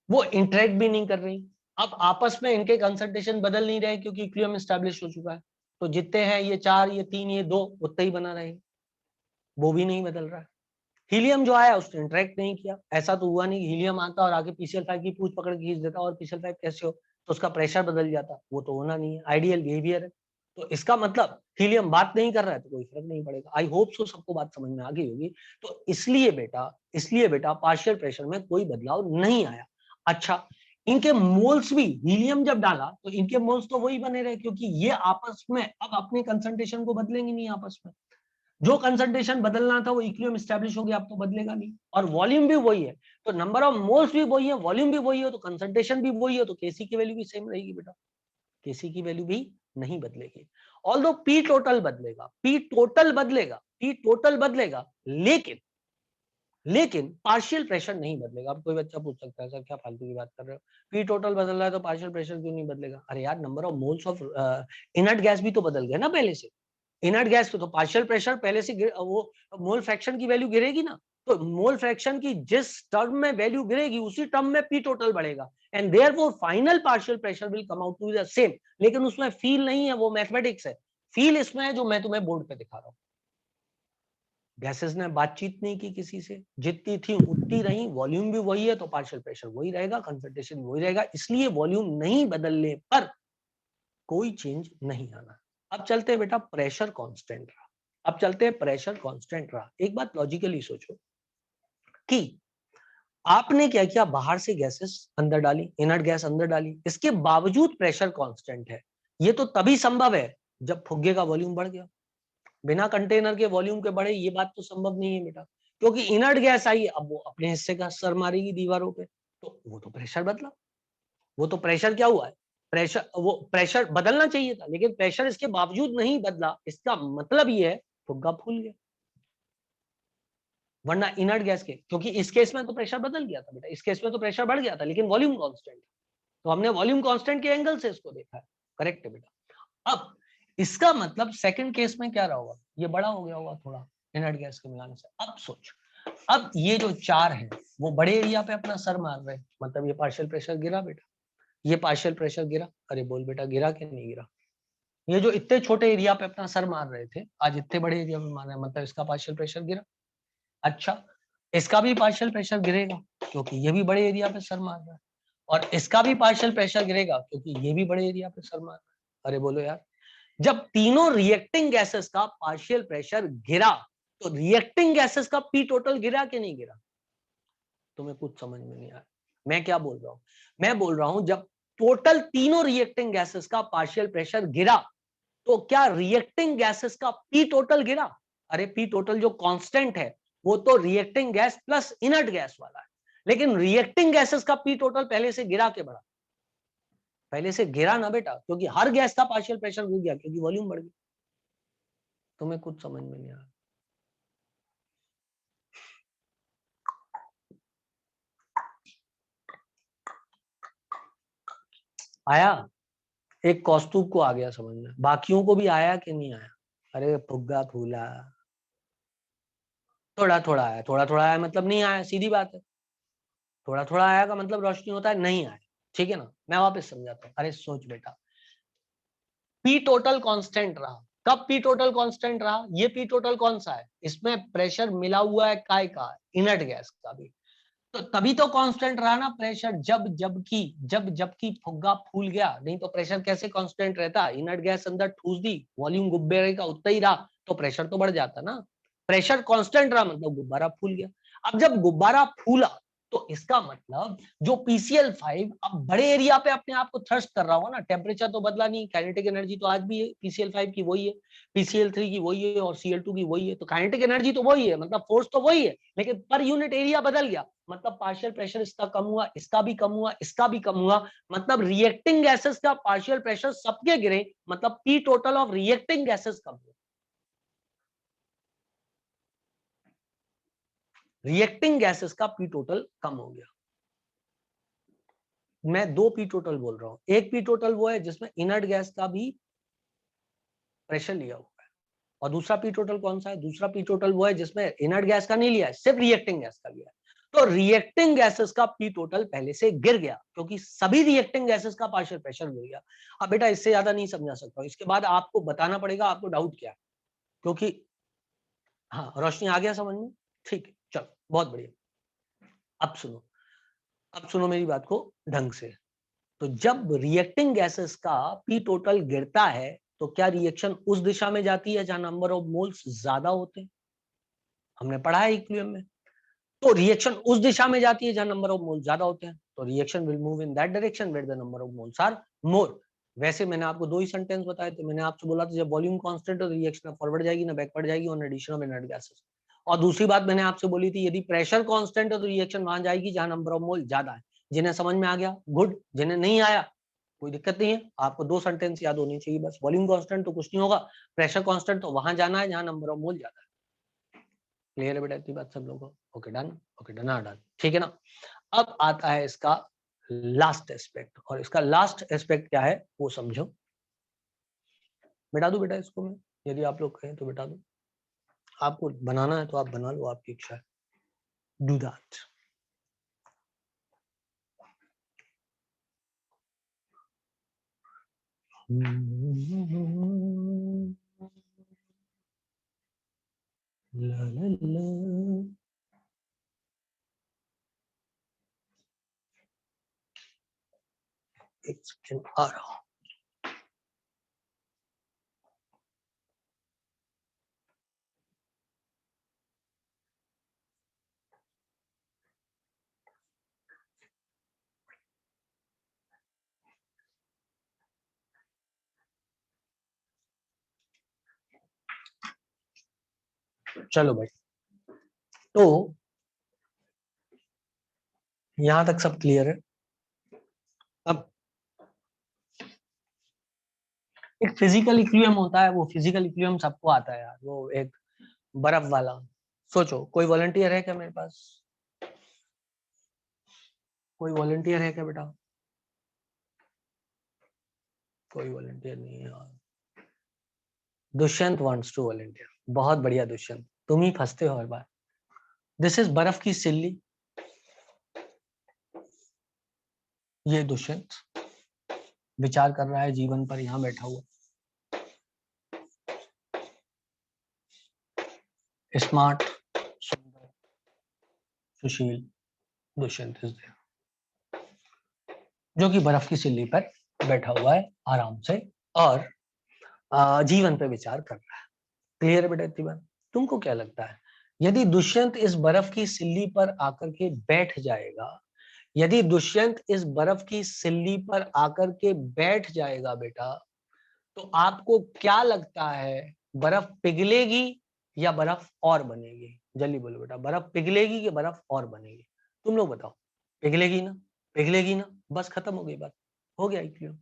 वो इंटरेक्ट भी नहीं कर रही। अब आपस में इनके कंसंट्रेशन बदल नहीं रहे क्योंकि इक्विलिब्रियम एस्टैब्लिश हो चुका है, तो जितने हैं ये 4, ये 3, ये 2, उतना ही बना रहेगा, वो भी नहीं बदल रहा है। हीलियम जो आया उसने इंटरेक्ट नहीं किया, ऐसा तो हुआ नहीं कि हीलियम आता और आगे PCl5 की पूंछ पकड़ के खींच देता और PCl5 कैसे हो तो उसका प्रेशर बदल जाता, वो तो होना नहीं है, आइडियल बिहेवियर है। तो इसका मतलब हीलियम बात नहीं कर रहा है तो कोई फर्क नहीं पड़ेगा। आई होप सो सबको बात समझ में आ गई होगी। तो इसलिए बेटा पार्शियल प्रेशर में कोई बदलाव नहीं आया। अच्छा, इनके मोल्स भी, हीलियम जब डाला तो इनके मोल्स तो वही बने रहे, क्योंकि ये आपस में अब अपने कंसंट्रेशन को बदलेंगे नहीं आपस में, जो कंसंट्रेशन बदलना था वो इक्विलिब्रियम एस्टैब्लिश हो गया, अब तो बदलेगा नहीं, और वॉल्यूम भी वही है, तो नंबर ऑफ मोल्स भी वही है, वॉल्यूम भी वही है, तो कंसंट्रेशन भी वही है, तो केसी की वैल्यू भी सेम रहेगी बेटा, केसी की वैल्यू भी नहीं बदलेगी। ऑल्दो पी टोटल बदलेगा, पी टोटल बदलेगा, लेकिन पार्शियल प्रेशर नहीं बदलेगा। अब कोई बच्चा पूछ सकता है सर क्या फालतू की बात कर रहे हो, पी टोटल बदल रहा है तो पार्शियल प्रेशर क्यों नहीं बदलेगा? अरे यार, number of moles of inert gas भी तो बदल गया ना पहले से, इनर्ट गैस तो पार्शियल प्रेशर पहले से वो मोल फ्रैक्शन की वैल्यू गिरेगी ना, तो मोल फ्रैक्शन की जिस टर्म में वैल्यू गिरेगी उसी टर्म में पी टोटल बढ़ेगा, and therefore final partial pressure will come out to the same. लेकिन उसमें फील नहीं है, वो मैथमेटिक्स है, फील इसमें है जो मैं तुम्हें बोर्ड पे दिखा रहा हूँ। गैसेस ने बातचीत नहीं की किसी से, जितनी थी उतनी रही, वॉल्यूम भी वही है तो पार्शियल प्रेशर वही रहेगा, कंसंट्रेशन वही रहेगा, इसलिए वॉल्यूम नहीं बदलने पर कोई चेंज नहीं आना। अब चलते हैं बेटा प्रेशर कांस्टेंट रहा, अब चलते हैं प्रेशर कांस्टेंट रहा। एक बात लॉजिकली सोचो कि आपने क्या किया, बाहर से गैसेस अंदर डाली, इनर्ट गैस अंदर डाली, इसके बावजूद प्रेशर कांस्टेंट है। ये तो तभी संभव है जब फुग्गे का वॉल्यूम बढ़ गया, बिना कंटेनर के वॉल्यूम के बढ़े ये बात तो संभव नहीं है बेटा, क्योंकि इनर्ट गैस आई, अब वो अपने हिस्से का असर मारेगी दीवारों पे, तो वो तो प्रेशर बदला, वो तो प्रेशर क्या हुआ है, प्रेशर, वो प्रेशर बदलना चाहिए था लेकिन प्रेशर इसके बावजूद नहीं बदला, इसका मतलब ये है फुग्गा फूल गया। वरना इनर्ट गैस के, क्योंकि इस केस में तो प्रेशर बदल गया था बेटा, इस केस में तो प्रेशर बढ़ गया था लेकिन वॉल्यूम कांस्टेंट, तो हमने वॉल्यूम कांस्टेंट के एंगल से इसको देखा है, करेक्ट है बेटा। अब इसका मतलब सेकंड केस में क्या रहा होगा, ये बड़ा हो गया होगा थोड़ा इनर्ट गैस के मिलाने से। अब सोच, अब ये जो 4 है वो बड़े एरिया पे अपना सर मार रहे हैं, मतलब ये पार्शियल प्रेशर गिरा बेटा, ये पार्शियल प्रेशर गिरा, अरे बोल बेटा गिरा कि नहीं गिरा? ये जो इतने छोटे एरिया पे अपना सर मार रहे थे आज इतने बड़े एरिया पे मार रहे हैं, मतलब इसका पार्शियल प्रेशर गिरा। अच्छा, इसका भी पार्शियल प्रेशर गिरेगा क्योंकि ये भी बड़े एरिया पे सर मार रहा है, और इसका भी पार्शियल प्रेशर गिरेगा क्योंकि ये भी बड़े एरिया पे सर मार रहा है। अरे बोलो यार, जब तीनों रिएक्टिंग गैसेस का पार्शियल प्रेशर गिरा तो रिएक्टिंग गैसेस का पी टोटल गिरा कि नहीं गिरा? तुम्हें कुछ समझ में नहीं आया मैं क्या बोल रहा हूं? मैं बोल रहा हूं जब टोटल तीनों रिएक्टिंग गैसेस का पार्शियल प्रेशर गिरा तो क्या रिएक्टिंग गैसेस का पी टोटल गिरा? अरे पी टोटल जो कांस्टेंट है वो तो reacting gas plus inert gas वाला है, लेकिन रिएक्टिंग गैसेस का पी टोटल पहले से गिरा के बढ़ा? पहले से गिरा ना बेटा, क्योंकि हर गैस का पार्शियल प्रेशर गिर गया क्योंकि वॉल्यूम बढ़ गया। तुम्हें कुछ समझ में नहीं आ रहा? आया? एक कौस्तुभ को आ गया समझ में, बाकियों को भी आया कि नहीं आया? अरे फुग्गा फूला, थोड़ा थोड़ा आया, थोड़ा थोड़ा आया मतलब नहीं आया, सीधी बात है। थोड़ा थोड़ा आया का मतलब रोशनी होता है नहीं आया, ठीक है ना? मैं वापस समझाता हूँ। अरे सोच बेटा, पी टोटल कांस्टेंट रहा। कब पी टोटल कांस्टेंट रहा? ये पी टोटल कौन सा है? इसमें प्रेशर मिला हुआ है काय का? इनर्ट गैस का भी। तो तभी तो कांस्टेंट रहा ना प्रेशर, जबकि फुग्गा फूल गया। नहीं तो प्रेशर कैसे कांस्टेंट रहता? इनर्ट गैस अंदर ठूस दी, वॉल्यूम गुब्बारे का उतना ही रहा तो प्रेशर तो बढ़ जाता ना। प्रेशर कांस्टेंट रहा मतलब गुब्बारा फूल गया। अब जब गुब्बारा फूला तो इसका मतलब जो PCl5 अब बड़े एरिया पे अपने आप को थ्रस्ट कर रहा होगा ना, टेम्परेचर तो बदला नहीं, काइनेटिक एनर्जी तो आज भी है, PCl5 की वही है, PCl3 की वही है और Cl2 की वही है, तो काइनेटिक एनर्जी तो वही है, मतलब फोर्स तो वही है, लेकिन पर यूनिट एरिया बदल गया। मतलब पार्शियल प्रेशर इसका कम हुआ, इसका भी कम हुआ, इसका भी कम हुआ, मतलब रिएक्टिंग गैसेस का पार्शियल प्रेशर सबके गिरे, मतलब P total of reacting gases कम हुआ। रिएक्टिंग गैसेस का पी टोटल कम हो गया। मैं दो पी टोटल बोल रहा हूं, एक पी टोटल वो है जिसमें इनर्ट गैस का भी प्रेशर लिया हुआ है, और दूसरा पी टोटल कौन सा है? दूसरा पी टोटल वो है जिसमें इनर्ट गैस का नहीं लिया है, सिर्फ रिएक्टिंग गैस का लिया है। तो रिएक्टिंग गैसेस का पी टोटल पहले से गिर गया क्योंकि सभी रिएक्टिंग गैसेस का पार्शियल प्रेशर गिर गया। अब बेटा इससे ज्यादा नहीं समझा सकता, इसके बाद आपको बताना पड़ेगा आपको डाउट क्या है, क्योंकि हाँ रोशनी आ गया समझ में? ठीक है, चलो बहुत बढ़िया। अब सुनो मेरी बात को ढंग से। तो जब रिएक्टिंग गैसेस का पी टोटल गिरता है तो क्या रिएक्शन उस दिशा में जाती है जहां नंबर ऑफ मोल्स ज्यादा होते हैं? हमने पढ़ा है इक्विलिब्रियम में। तो रिएक्शन उस दिशा में जाती है जहां नंबर ऑफ मोल्स ज्यादा होते हैं, तो reaction will move in that direction where the number of moles are more. वैसे मैंने आपको दो ही सेंटेंस बताए थे। मैंने आपसे बोला था जब वॉल्यूम कांस्टेंट हो तो रिएक्शन फॉरवर्ड जाएगी ना बैकवर्ड जाएगी on addition of inert gases. और दूसरी बात मैंने आपसे बोली थी यदि प्रेशर कांस्टेंट है तो रिएक्शन वहां जाएगी जहां नंबर ऑफ मोल ज्यादा है। जिन्हें समझ में आ गया गुड, जिन्हें नहीं आया कोई दिक्कत नहीं है, आपको दो सेंटेंस याद होनी चाहिए बस। वॉल्यूम कांस्टेंट तो कुछ नहीं होगा, प्रेशर कांस्टेंट तो वहां जाना है जहां नंबर ऑफ मोल ज्यादा है। क्लियर है बेटा इतनी बात सब लोगों को? Okay done, okay done done, ठीक है ना? अब आता है इसका लास्ट एस्पेक्ट, और इसका लास्ट एस्पेक्ट क्या है वो समझो। बिठा दूं बेटा इसको मैं, यदि आप लोग कहें तो बिठा दूं। आपको बनाना है तो आप बना लो, आपकी इच्छा है, डू दैट। ला ला ला। एक सेकंड आ रहा हूं। चलो भाई, तो यहां तक सब क्लियर है। अब एक फिजिकल इक्विलिब्रियम होता है, वो फिजिकल इक्विलिब्रियम सबको आता है यार, वो एक बर्फ वाला। सोचो कोई वॉलंटियर है क्या मेरे पास? कोई वॉलंटियर है क्या बेटा? कोई वॉलंटियर नहीं है यार। दुष्यंत वांट्स टू वॉलंटियर, बहुत बढ़िया दुष्यंत, तुम ही फंसते हो हर बार। दिस इज बर्फ की सिल्ली, ये दुष्यंत विचार कर रहा है जीवन पर, यहाँ बैठा हुआ स्मार्ट सुंदर सुशील दुष्यंत इज देयर, जो कि बर्फ की सिल्ली पर बैठा हुआ है आराम से। और जीवन पे विचार कर रहा है। क्लियर है बेटा इतनी बात? तुमको क्या लगता है यदि दुष्यंत इस बर्फ की सिल्ली पर आकर के बैठ जाएगा, यदि दुष्यंत इस बर्फ की सिल्ली पर आकर के बैठ जाएगा बेटा, तो आपको क्या लगता है बर्फ पिघलेगी या बर्फ और बनेगी? जल्दी बोलो बेटा, बर्फ पिघलेगी कि बर्फ और बनेगी? तुम लोग बताओ। पिघलेगी ना, पिघलेगी ना, बस खत्म हो गई बात, हो गया क्लियर।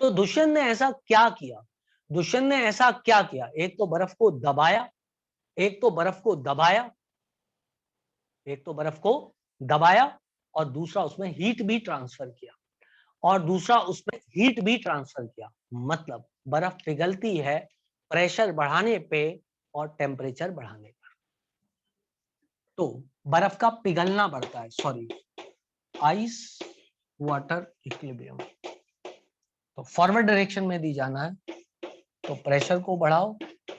तो दुष्यंत ने ऐसा क्या किया? दुष्यंत ने ऐसा क्या किया? एक तो बर्फ को दबाया, एक तो बर्फ को दबाया, एक तो बर्फ को दबाया और दूसरा उसमें हीट भी ट्रांसफर किया, और दूसरा उसमें हीट भी ट्रांसफर किया। मतलब बर्फ पिघलती है प्रेशर बढ़ाने पे और टेम्परेचर बढ़ाने पर। तो बर्फ का पिघलना बढ़ता है, सॉरी, आइस वाटर इक्विलिब्रियम। तो फॉरवर्ड डायरेक्शन में दी जाना है तो प्रेशर को बढ़ाओ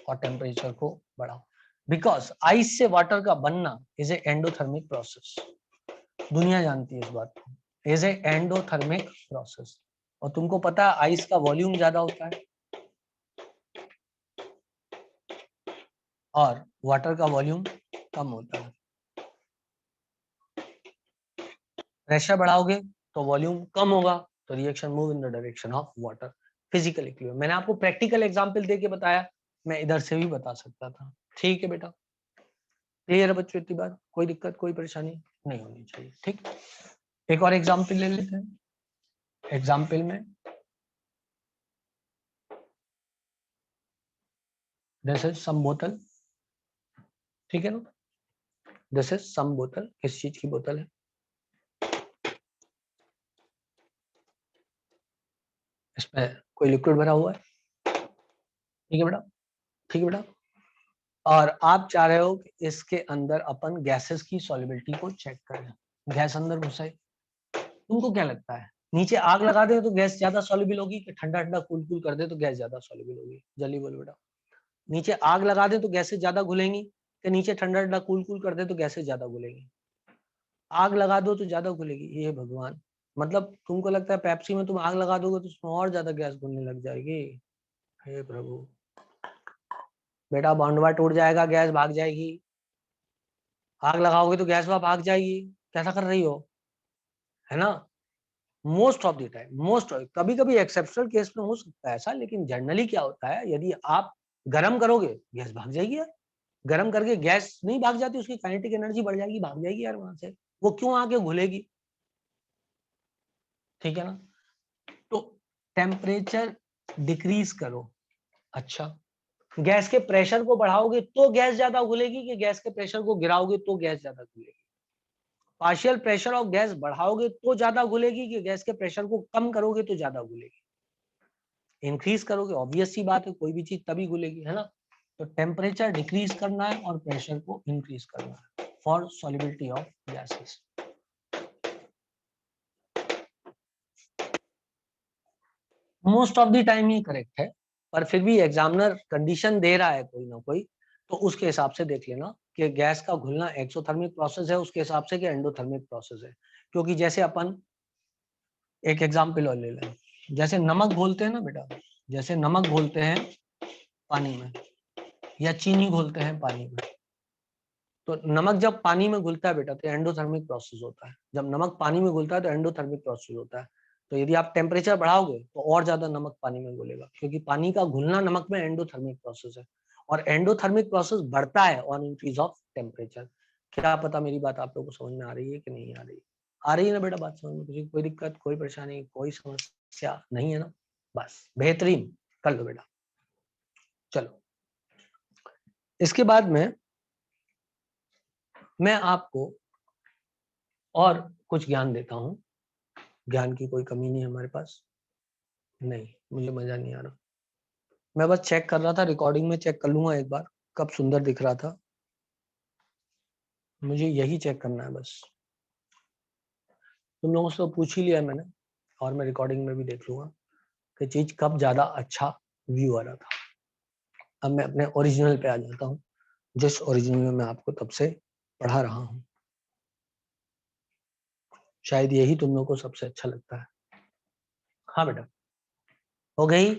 और टेम्परेचर को बढ़ाओ, बिकॉज आइस से वाटर का बनना इज ए एंडोथर्मिक प्रोसेस। दुनिया जानती है इस बात को, इज ए एंडोथर्मिक प्रोसेस। और तुमको पता है आइस का वॉल्यूम ज्यादा होता है और वाटर का वॉल्यूम कम होता है। प्रेशर बढ़ाओगे तो वॉल्यूम कम होगा, तो reaction move in the direction of water. Physical equilibrium मैंने आपको प्रैक्टिकल एग्जांपल देके बताया, मैं इधर से भी बता सकता था। ठीक है बेटा, क्लियर है बच्चों इतनी बात? कोई दिक्कत कोई परेशानी नहीं होनी चाहिए। ठीक, एक और एग्जांपल ले लेते हैं। एग्जांपल में दिस इज सम बोतल, ठीक है ना, दिस इज सम बोतल। किस चीज की बोतल है? इसमें कोई लिक्विड भरा हुआ है, ठीक है बेटा, ठीक है बेटा। और आप चाह रहे हो कि इसके अंदर अपन गैसेस की सॉल्युबिलिटी को चेक करें। गैस अंदर घुसाई, तुमको क्या लगता है नीचे आग लगा दे तो गैस ज्यादा सॉल्युबल होगी कि ठंडा ठंडा कूल कूल कर दे तो गैस ज्यादा सॉल्युबल होगी? जल्दी बोलो बेटा। नीचे आग लगा दे तो गैसेस ज्यादा घुलेंगी कि नीचे ठंडा ठंडा कूल कूल कर दे तो गैसेस ज्यादा घुलेंगी? आग लगा दो तो ज्यादा घुलेगी। ये भगवान, मतलब तुमको लगता है पेप्सी में तुम आग लगा दोगे तो उसमें और ज्यादा गैस घुलने लग जाएगी? हे प्रभु बेटा, बाउंडवा टूट जाएगा, गैस भाग जाएगी। आग लगाओगे तो गैस वहां भाग जाएगी। कैसा कर रही हो, है ना? Most of the time, most कभी कभी एक्सेप्शनल केस में हो सकता है ऐसा, लेकिन जनरली क्या होता है, यदि आप गर्म करोगे गैस भाग जाएगी यार। गर्म करके गैस नहीं भाग जाती, उसकी काइनेटिक एनर्जी बढ़ जाएगी, भाग जाएगी यार वहां से। वो क्यों आके घुलेगी? ठीक है ना? तो टेम्परेचर डिक्रीज करो। अच्छा, गैस के प्रेशर को बढ़ाओगे तो गैस ज्यादा घुलेगी कि गैस के प्रेशर को गिराओगे तो गैस ज्यादा घुलेगी? पार्शियल प्रेशर ऑफ गैस बढ़ाओगे तो ज्यादा घुलेगी कि गैस के प्रेशर को कम करोगे तो ज्यादा घुलेगी? इंक्रीज करोगे, ऑब्वियस सी बात है, कोई भी चीज तभी घुलेगी, है ना? तो टेम्परेचर डिक्रीज करना है और प्रेशर को इंक्रीज करना है for solubility of gases. Most of the time ये करेक्ट है, पर फिर भी एग्जामिनर कंडीशन दे रहा है कोई ना कोई, तो उसके हिसाब से देख लेना कि गैस का घुलना एक्सोथर्मिक प्रोसेस है उसके हिसाब से कि एंडोथर्मिक प्रोसेस है। क्योंकि जैसे अपन एक एग्जाम्पल और ले लें, जैसे नमक घोलते हैं ना बेटा, जैसे नमक घोलते हैं पानी में या चीनी घोलते हैं पानी में, तो नमक जब पानी में घुलता है बेटा तो एंडोथर्मिक प्रोसेस होता है। जब नमक पानी में घुलता है तो एंडोथर्मिक प्रोसेस होता है। तो यदि आप टेम्परेचर बढ़ाओगे तो और ज्यादा नमक पानी में घुलेगा, क्योंकि पानी का घुलना नमक में एंडोथर्मिक प्रोसेस है, और एंडोथर्मिक प्रोसेस बढ़ता है ऑन इंक्रीज ऑफ टेम्परेचर। क्या पता मेरी बात आप लोगों को समझ में आ रही है कि नहीं आ रही? आ रही है ना बेटा बात समझ में? किसी कोई दिक्कत कोई परेशानी कोई समस्या नहीं है ना? बस बेहतरीन, कर लो बेटा। चलो, इसके बाद में मैं आपको और कुछ ज्ञान देता हूं। ज्ञान की कोई कमी नहीं है हमारे पास, नहीं मुझे मजा नहीं आ रहा। मैं बस चेक कर रहा था, रिकॉर्डिंग में चेक कर लूंगा एक बार कब सुंदर दिख रहा था, मुझे यही चेक करना है बस। तुम लोगों से तो पूछ ही लिया मैंने, और मैं रिकॉर्डिंग में भी देख लूंगा कि चीज कब ज्यादा अच्छा व्यू आ रहा था। अब मैं अपने ओरिजिनल पे आ जाता हूँ, जिस ओरिजिनल में मैं आपको तब से पढ़ा रहा हूँ। शायद यही तुम लोगों को सबसे अच्छा लगता है। हाँ बेटा, हो गई?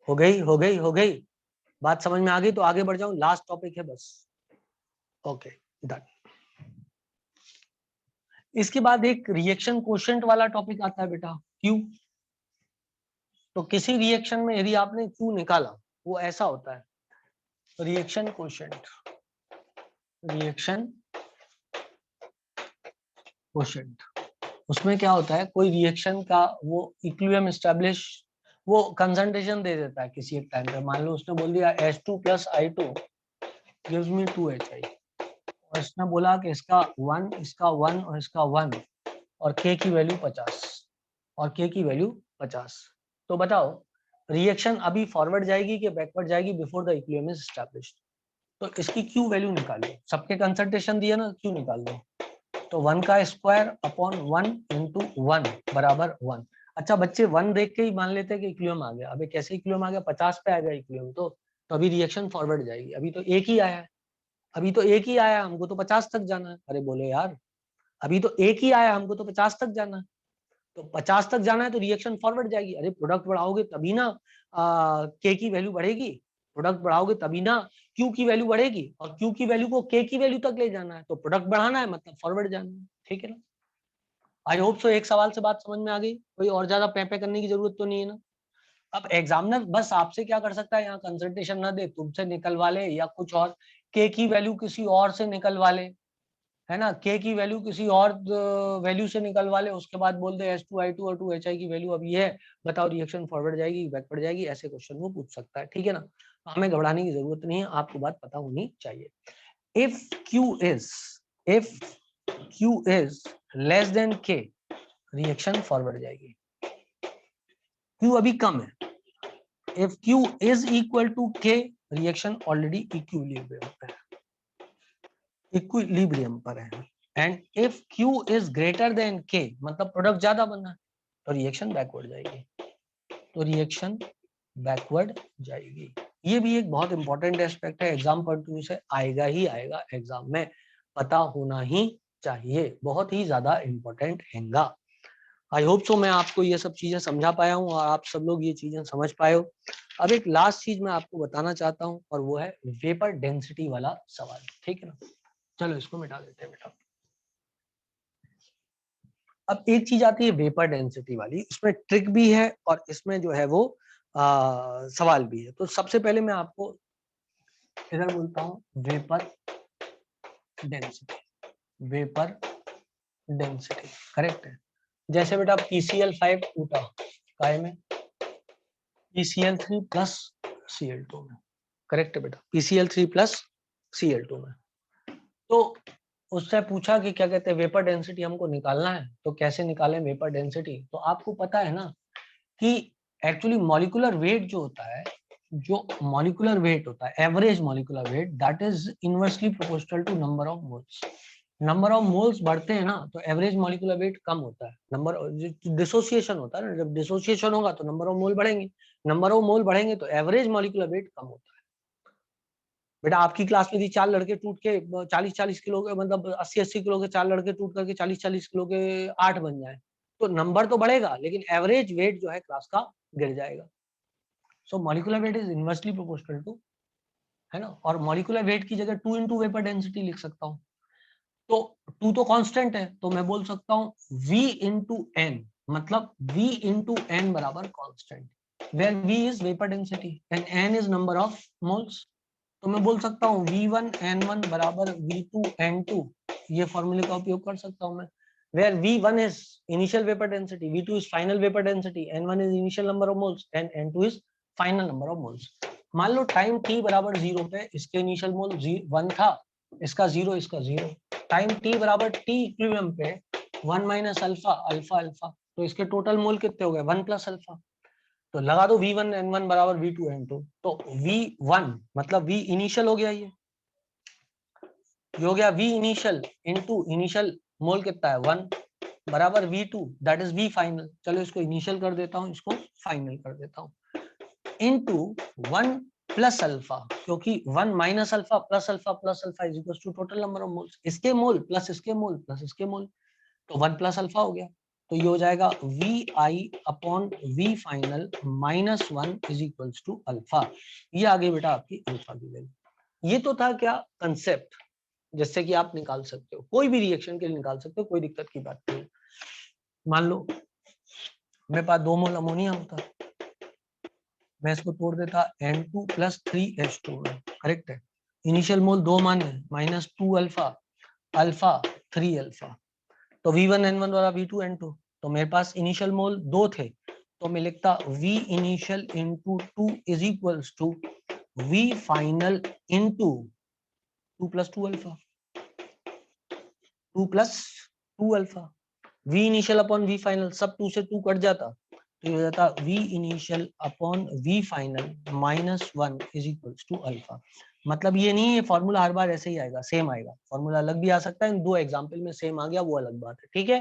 हो गई हो गई हो गई, बात समझ में आ गई तो आगे बढ़ जाऊं, लास्ट टॉपिक है बस। Okay done. इसके बाद एक रिएक्शन कोशेंट वाला टॉपिक आता है बेटा, क्यू। तो किसी रिएक्शन में यदि आपने क्यू निकाला, वो ऐसा होता है रिएक्शन कोशेंट, रिएक्शन कोशेंट। उसमें क्या होता है, कोई रिएक्शन का वो इक्विलिब्रियम एस्टेब्लिश, वो कंसंट्रेशन दे देता है किसी एक टाइम पे। मान लो उसने बोल दिया H2 + I2 gives me 2HI, और इसने बोला कि इसका 1, इसका 1 और इसका 1, और K की वैल्यू 50 और K की वैल्यू 50। तो बताओ रिएक्शन अभी फॉरवर्ड जाएगी कि बैकवर्ड जाएगी before the equilibrium is established. तो इसकी Q वैल्यू निकालो, सबके कंसंट्रेशन दिया ना, Q निकाल दो। तो 1 का स्क्वायर अपॉन 1 इंटू 1 बराबर 1। अच्छा बच्चे 1 देख के ही मान लेते हैं कि इक्विलिब्रियम आ गया। अबे कैसे इक्विलिब्रियम आ गया, 50 पे आ गया इक्विलिब्रियम, तो अभी रिएक्शन फॉरवर्ड जाएगी। अभी तो एक ही आया है, अभी तो एक ही आया, हमको तो 50 तक जाना है। अरे बोले यार अभी तो एक ही आया, हमको तो 50 तक जाना है। तो 50 तक जाना है तो रिएक्शन फॉरवर्ड जाएगी। अरे प्रोडक्ट बढ़ाओगे तभी ना के की वैल्यू बढ़ेगी, प्रोडक्ट बढ़ाओगे तभी ना क्यू की वैल्यू बढ़ेगी, और क्यू की वैल्यू को के की वैल्यू तक ले जाना है, तो प्रोडक्ट बढ़ाना है मतलब फॉरवर्ड जाना है। ठीक है ना। आई होप सो एक सवाल से बात समझ में आ गई, कोई और ज्यादा पैपे करने की जरूरत तो नहीं है ना। अब एग्जामिनर बस आपसे क्या कर सकता है, यहाँ कंसल्टेशन ना दे, तुमसे निकलवा ले या कुछ और, के की वैल्यू किसी और से निकलवा ले, है ना, के की वैल्यू किसी और वैल्यू से निकलवा ले, उसके बाद बोल दे H2I2 और 2HI की वैल्यू अब ये है, बताओ रिएक्शन फॉरवर्ड जाएगी बैकवर्ड जाएगी, ऐसे क्वेश्चन वो पूछ सकता है। ठीक है ना, हमें घबराने की जरूरत नहीं है, आपको बात पता होनी चाहिए। If Q is less than K, reaction forward जाएगी। Q अभी कम है, if Q is equal to K, reaction already equilibrium पर है, इक्विलिब्रियम पर है। And if Q is greater than K, मतलब प्रोडक्ट ज्यादा बना है, तो रिएक्शन बैकवर्ड जाएगी, तो रिएक्शन बैकवर्ड जाएगी। ये भी एक बहुत इंपॉर्टेंट एस्पेक्ट है, एग्जाम पॉइंट ऑफ व्यू से आएगा ही आएगा, एग्जाम में पता होना ही चाहिए, बहुत ही ज्यादा इंपॉर्टेंट हैगा। आई होप सो मैं आपको ये सब चीजें समझा पाया हूँ और आप सब लोग ये चीजें समझ पाए हो। अब एक लास्ट चीज मैं आपको बताना चाहता हूँ, और वो है वेपर डेंसिटी वाला सवाल। ठीक है ना, चलो इसको मिटा देते हैं बेटा। अब एक चीज आती है वेपर डेंसिटी वाली, इसमें ट्रिक भी है और इसमें जो है वो सवाल भी है। तो सबसे पहले मैं आपको इधर बोलता हूँ vapour density, vapour density correct है। जैसे बेटा PCl5 टूटा काय में, PCl3 प्लस Cl2 में, करेक्ट है बेटा, PCl3 प्लस Cl2 में। तो उससे पूछा कि क्या कहते हैं वेपर डेंसिटी हमको निकालना है, तो कैसे निकालें वेपर डेंसिटी। तो आपको पता है ना कि एक्चुअली मॉलिक्यूलर वेट जो होता है, जो मॉलिक्यूलर वेट होता है, average molecular weight, that is inversely proportional to number of moles. Number of moles बढ़ते हैं ना तो एवरेज मॉलिक्यूलर वेट कम होता है। नंबर डिसोसिएशन होता है ना, जब डिसोसिएशन होगा तो नंबर ऑफ मोल बढ़ेंगे, नंबर ऑफ मोल बढ़ेंगे तो एवरेज मॉलिक्यूलर वेट कम होता है। बेटा आपकी क्लास में थी 4 लड़के टूट के 40-40 किलो के, मतलब 80-80 किलो के 4 लड़के टूट करके 40-40 किलो के 8 बन जाए, तो नंबर तो बढ़ेगा लेकिन एवरेज वेट जो है क्लास का गिर जाएगा। So molecular weight is inversely proportional to, है ना, और मॉलिक्यूलर वेट की जगह 2 into वेपर डेंसिटी लिख सकता हूँ। तो 2 तो कांस्टेंट है, तो मैं बोल सकता हूँ V into N, मतलब V into N बराबर constant, where V is vapour density and N is number of moles. तो मैं बोल सकता हूँ V1N1 बराबर V2N2, ये फॉर्मूले का उपयोग कर सकता हूँ मैं, where V1 is initial vapor density, V2 is final vapor density, N1 is initial number of moles and N2 is final number of moles। मान लो टाइम t बराबर 0 पे इसके इनिशियल मोल 1 था, इसका 0, इसका 0। टाइम t बराबर t इक्विलिब्रियम पे 1 minus alpha alpha alpha, तो इसके टोटल मोल कितने हो गए 1 प्लस अल्फा। तो लगा दो V1N1 बराबर V2N2, तो V1 मतलब V इनिशियल हो गया, ये हो गया V इनिशियल इनटू इनिशियल मोल कितना है 1 बराबर V2 that is V final. चलो इसको इनिशियल कर देता हूँ, इसको फाइनल कर देता हूँ, इनटू 1 प्लस अल्फा, क्योंकि 1 minus alpha plus alpha plus alpha is equal to total number of moles, इसके मोल प्लस इसके मोल प्लस इसके मोल, तो 1 प्लस अल्फा हो गया। तो ये हो जाएगा V I upon V final minus 1 is equals to alpha. ये आ गई बेटा आपकी अल्फा की वैल्यू। ये तो था क्या कंसेप्ट, जिससे कि आप निकाल सकते हो, कोई भी रिएक्शन के लिए निकाल सकते हो, कोई दिक्कत की बात नहीं है। मान लो मेरे पास 2 मोल अमोनिया होता, मैं इसको तोड़ देता N2 प्लस 3H2 में, करेक्ट है। इनिशियल मोल 2 मान है, माइनस 2 अल्फा, अल्फा 3 अल्फा, तो V1 N1 वाला V2 N2, तो मेरे पास इनिशियल मोल 2 थे, तो मैं लिखता V initial into 2 is equals to V final into 2 plus 2 alpha, 2 plus 2 alpha, V initial upon V final, सब 2 से 2 कट जाता, तो ये हो जाता V initial upon V final minus 1 is equals to alpha. मतलब ये नहीं है फॉर्मूला हर बार ऐसे ही आएगा, सेम आएगा, फॉर्मूला अलग भी आ सकता है, इन 2 एग्जांपल में सेम आ गया वो अलग बात है, ठीक है।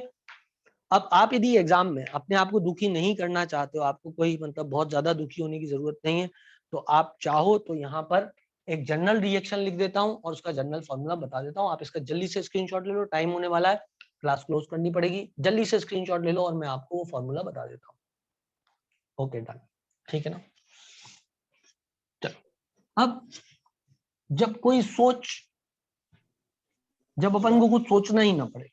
अब आप यदि एग्जाम में अपने आप को दुखी नहीं करना चाहते हो, आपको कोई मतलब बहुत ज्यादा दुखी होने की जरूरत नहीं है, तो आप चाहो तो यहाँ पर एक जनरल रिएक्शन लिख देता हूँ और उसका जनरल फॉर्मूला बता देता हूँ। आप इसका जल्दी से स्क्रीनशॉट ले लो, टाइम होने वाला है, क्लास क्लोज करनी पड़ेगी, जल्दी से स्क्रीनशॉट ले लो और मैं आपको वो फॉर्मूला बता देता हूँ। ओके डन, ठीक है ना। चलो अब जब अपन को कुछ सोचना ही ना पड़े,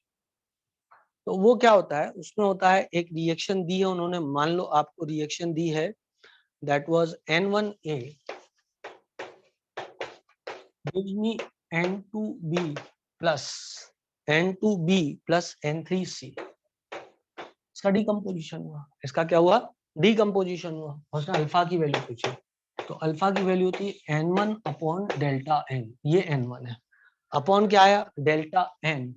तो वो क्या होता है, उसमें होता है एक रिएक्शन दी है उन्होंने, मान लो आपको रिएक्शन दी है that was N1A gives me N2B plus N2B plus N3C। इसका डिकम्पोजिशन हुआ, इसका क्या हुआ, डिकम्पोजिशन हुआ, और उसने अल्फा की वैल्यू पूछी, तो अल्फा की वैल्यू थी N1 अपॉन डेल्टा N, ये N1 है, अपॉन क्या आया delta N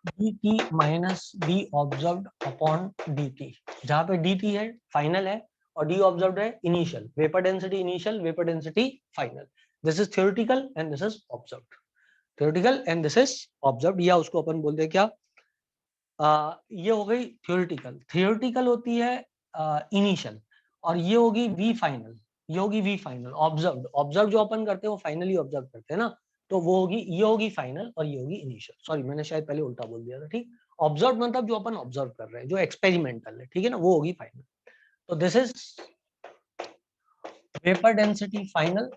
dt minus D observed upon dt, जहां पे dt है फाइनल है और डी ऑब्जर्व्ड है initial, vapour density initial, vapour density final. This is theoretical and this is observed, theoretical and this is observed, या उसको अपन बोलते हैं क्या, ये हो गई थ्योरेटिकल, थ्योरेटिकल होती है इनिशियल, और ये होगी वी फाइनल, ये होगी वी फाइनल। ऑब्जर्व्ड, ऑब्जर्व जो अपन करते हैं वो फाइनली ऑब्जर्व करते हैं ना, तो वो होगी, ये होगी फाइनल और ये होगी इनिशियल। सॉरी मैंने शायद पहले उल्टा बोल दिया था, ठीक। ऑब्जर्व मतलब जो अपन ऑब्जर्व कर रहे हैं, जो एक्सपेरिमेंटल है, ठीक है ना, वो होगी फाइनल। तो this is vapour density final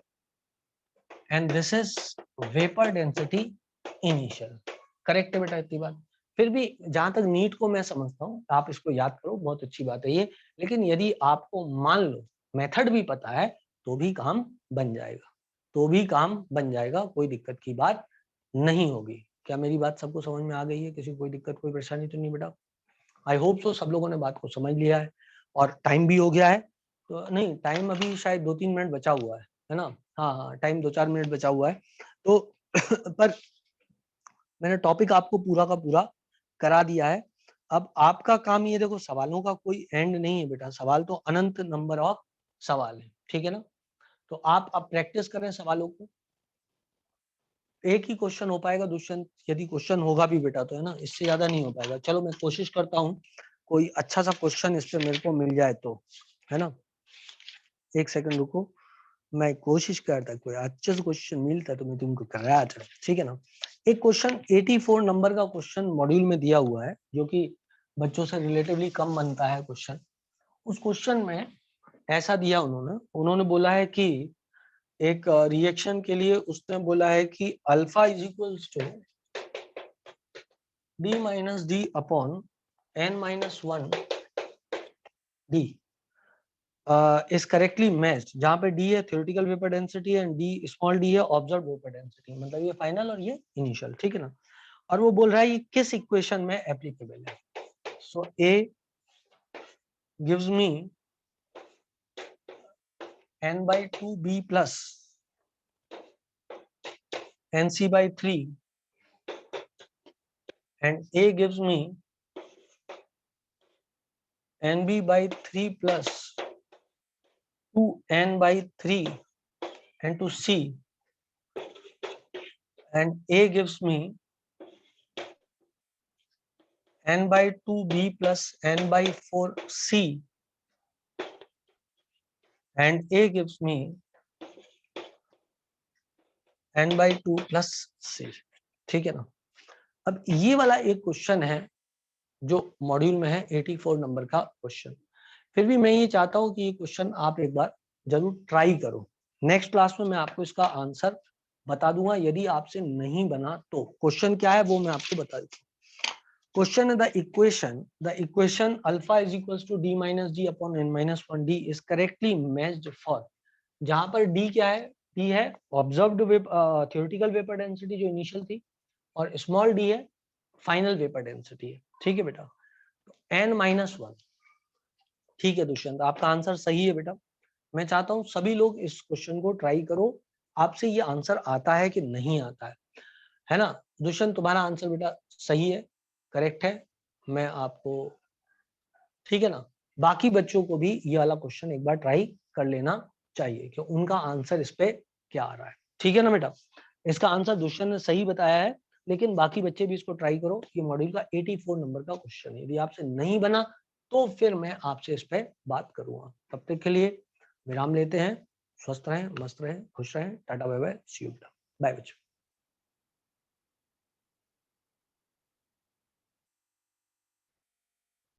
and this is vapour density initial, correct है बेटा इतनी बात। फिर भी जहां तक नीट को मैं समझता हूँ, आप इसको याद करो, बहुत अच्छी बात है ये, लेकिन यदि आपको मान लो मेथड भी पता है तो भी काम बन जाएगा, तो भी काम बन जाएगा, कोई दिक्कत की बात नहीं होगी। क्या मेरी बात सबको समझ में आ गई है, किसी को कोई दिक्कत कोई परेशानी तो नहीं बेटा? आई होप सो सब लोगों ने बात को समझ लिया है, और टाइम भी हो गया है, तो नहीं टाइम अभी शायद 2-3 मिनट बचा हुआ है ना, हाँ हाँ टाइम 2-4 मिनट बचा हुआ है, तो पर मैंने टॉपिक आपको पूरा का पूरा करा दिया है। अब आपका काम ये देखो, सवालों का कोई एंड नहीं है बेटा, सवाल तो अनंत नंबर ऑफ सवाल है, ठीक है ना। तो आप अब प्रैक्टिस करें सवालों को, एक ही क्वेश्चन हो पाएगा दुष्यंत, यदि क्वेश्चन होगा भी बेटा तो, है ना, इससे ज्यादा नहीं हो पाएगा। चलो मैं कोशिश करता हूँ कोई अच्छा सा क्वेश्चन इस पे मेरे को मिल जाए तो, है ना, एक सेकंड रुको, मैं कोशिश करता कोई अच्छा सा क्वेश्चन मिलता है तो मैं तुमको कराया था, ठीक है ना। एक क्वेश्चन 84 नंबर का क्वेश्चन मॉड्यूल में दिया हुआ है, जो कि बच्चों से रिलेटिवली कम बनता है क्वेश्चन। उस क्वेश्चन में ऐसा दिया उन्होंने बोला है कि एक रिएक्शन के लिए उसने बोला है कि alpha is equals to D minus D upon n minus 1 D is correctly matched, जहां पे d है theoretical vapor density and d small d है observed vapor density, मतलब ये फाइनल और ये इनिशियल, ठीक है ना। और वो बोल रहा है ये किस इक्वेशन में एप्लीकेबल है। सो a gives me n by 2 b plus nc by 3 and a gives me nb by 3 plus 2n by 3 and to c, and a gives me n by 2b plus n by 4c and a gives me n by 2 plus c, ठीक है ना। अब ये वाला एक question है जो module में है 84 नंबर का क्वेश्चन। फिर भी मैं ये चाहता हूँ कि ये क्वेश्चन आप एक बार जरूर ट्राई करो। नेक्स्ट क्लास में मैं आपको इसका आंसर बता दूंगा, यदि आपसे नहीं बना तो। क्वेश्चन क्या है वो मैं आपको बता देता हूँ। क्वेश्चन है the equation alpha is equals to d minus g upon n minus 1 d is correctly matched for, जहां पर d क्या है, d है ऑब्जर्व्ड theoretical vapor density जो इनिशियल थी, और स्मॉल d है फाइनल वेपर डेंसिटी है। ठीक है बेटा, n-1। ठीक है दुष्यंत, आपका आंसर सही है बेटा। मैं चाहता हूं सभी लोग इस क्वेश्चन को ट्राई करो, आपसे ये आंसर आता है कि नहीं आता है ना। दुष्यंत तुम्हारा आंसर बेटा सही है, करेक्ट है। मैं आपको, ठीक है ना, बाकी बच्चों को भी ये वाला क्वेश्चन एक बार ट्राई कर लेना चाहिए कि उनका आंसर इस पे क्या आ रहा है। ठीक है ना बेटा, इसका आंसर दुष्यंत ने सही बताया है, लेकिन बाकी बच्चे भी इसको ट्राई करो। ये मॉड्यूल का 84 नंबर का क्वेश्चन है, यदि आपसे नहीं बना तो फिर मैं आपसे इस पे बात करूंगा। तब तक के लिए विराम लेते हैं। स्वस्थ रहें, मस्त रहें, खुश रहें। Tata bye bye, see you बेटा, बाय बच्चों।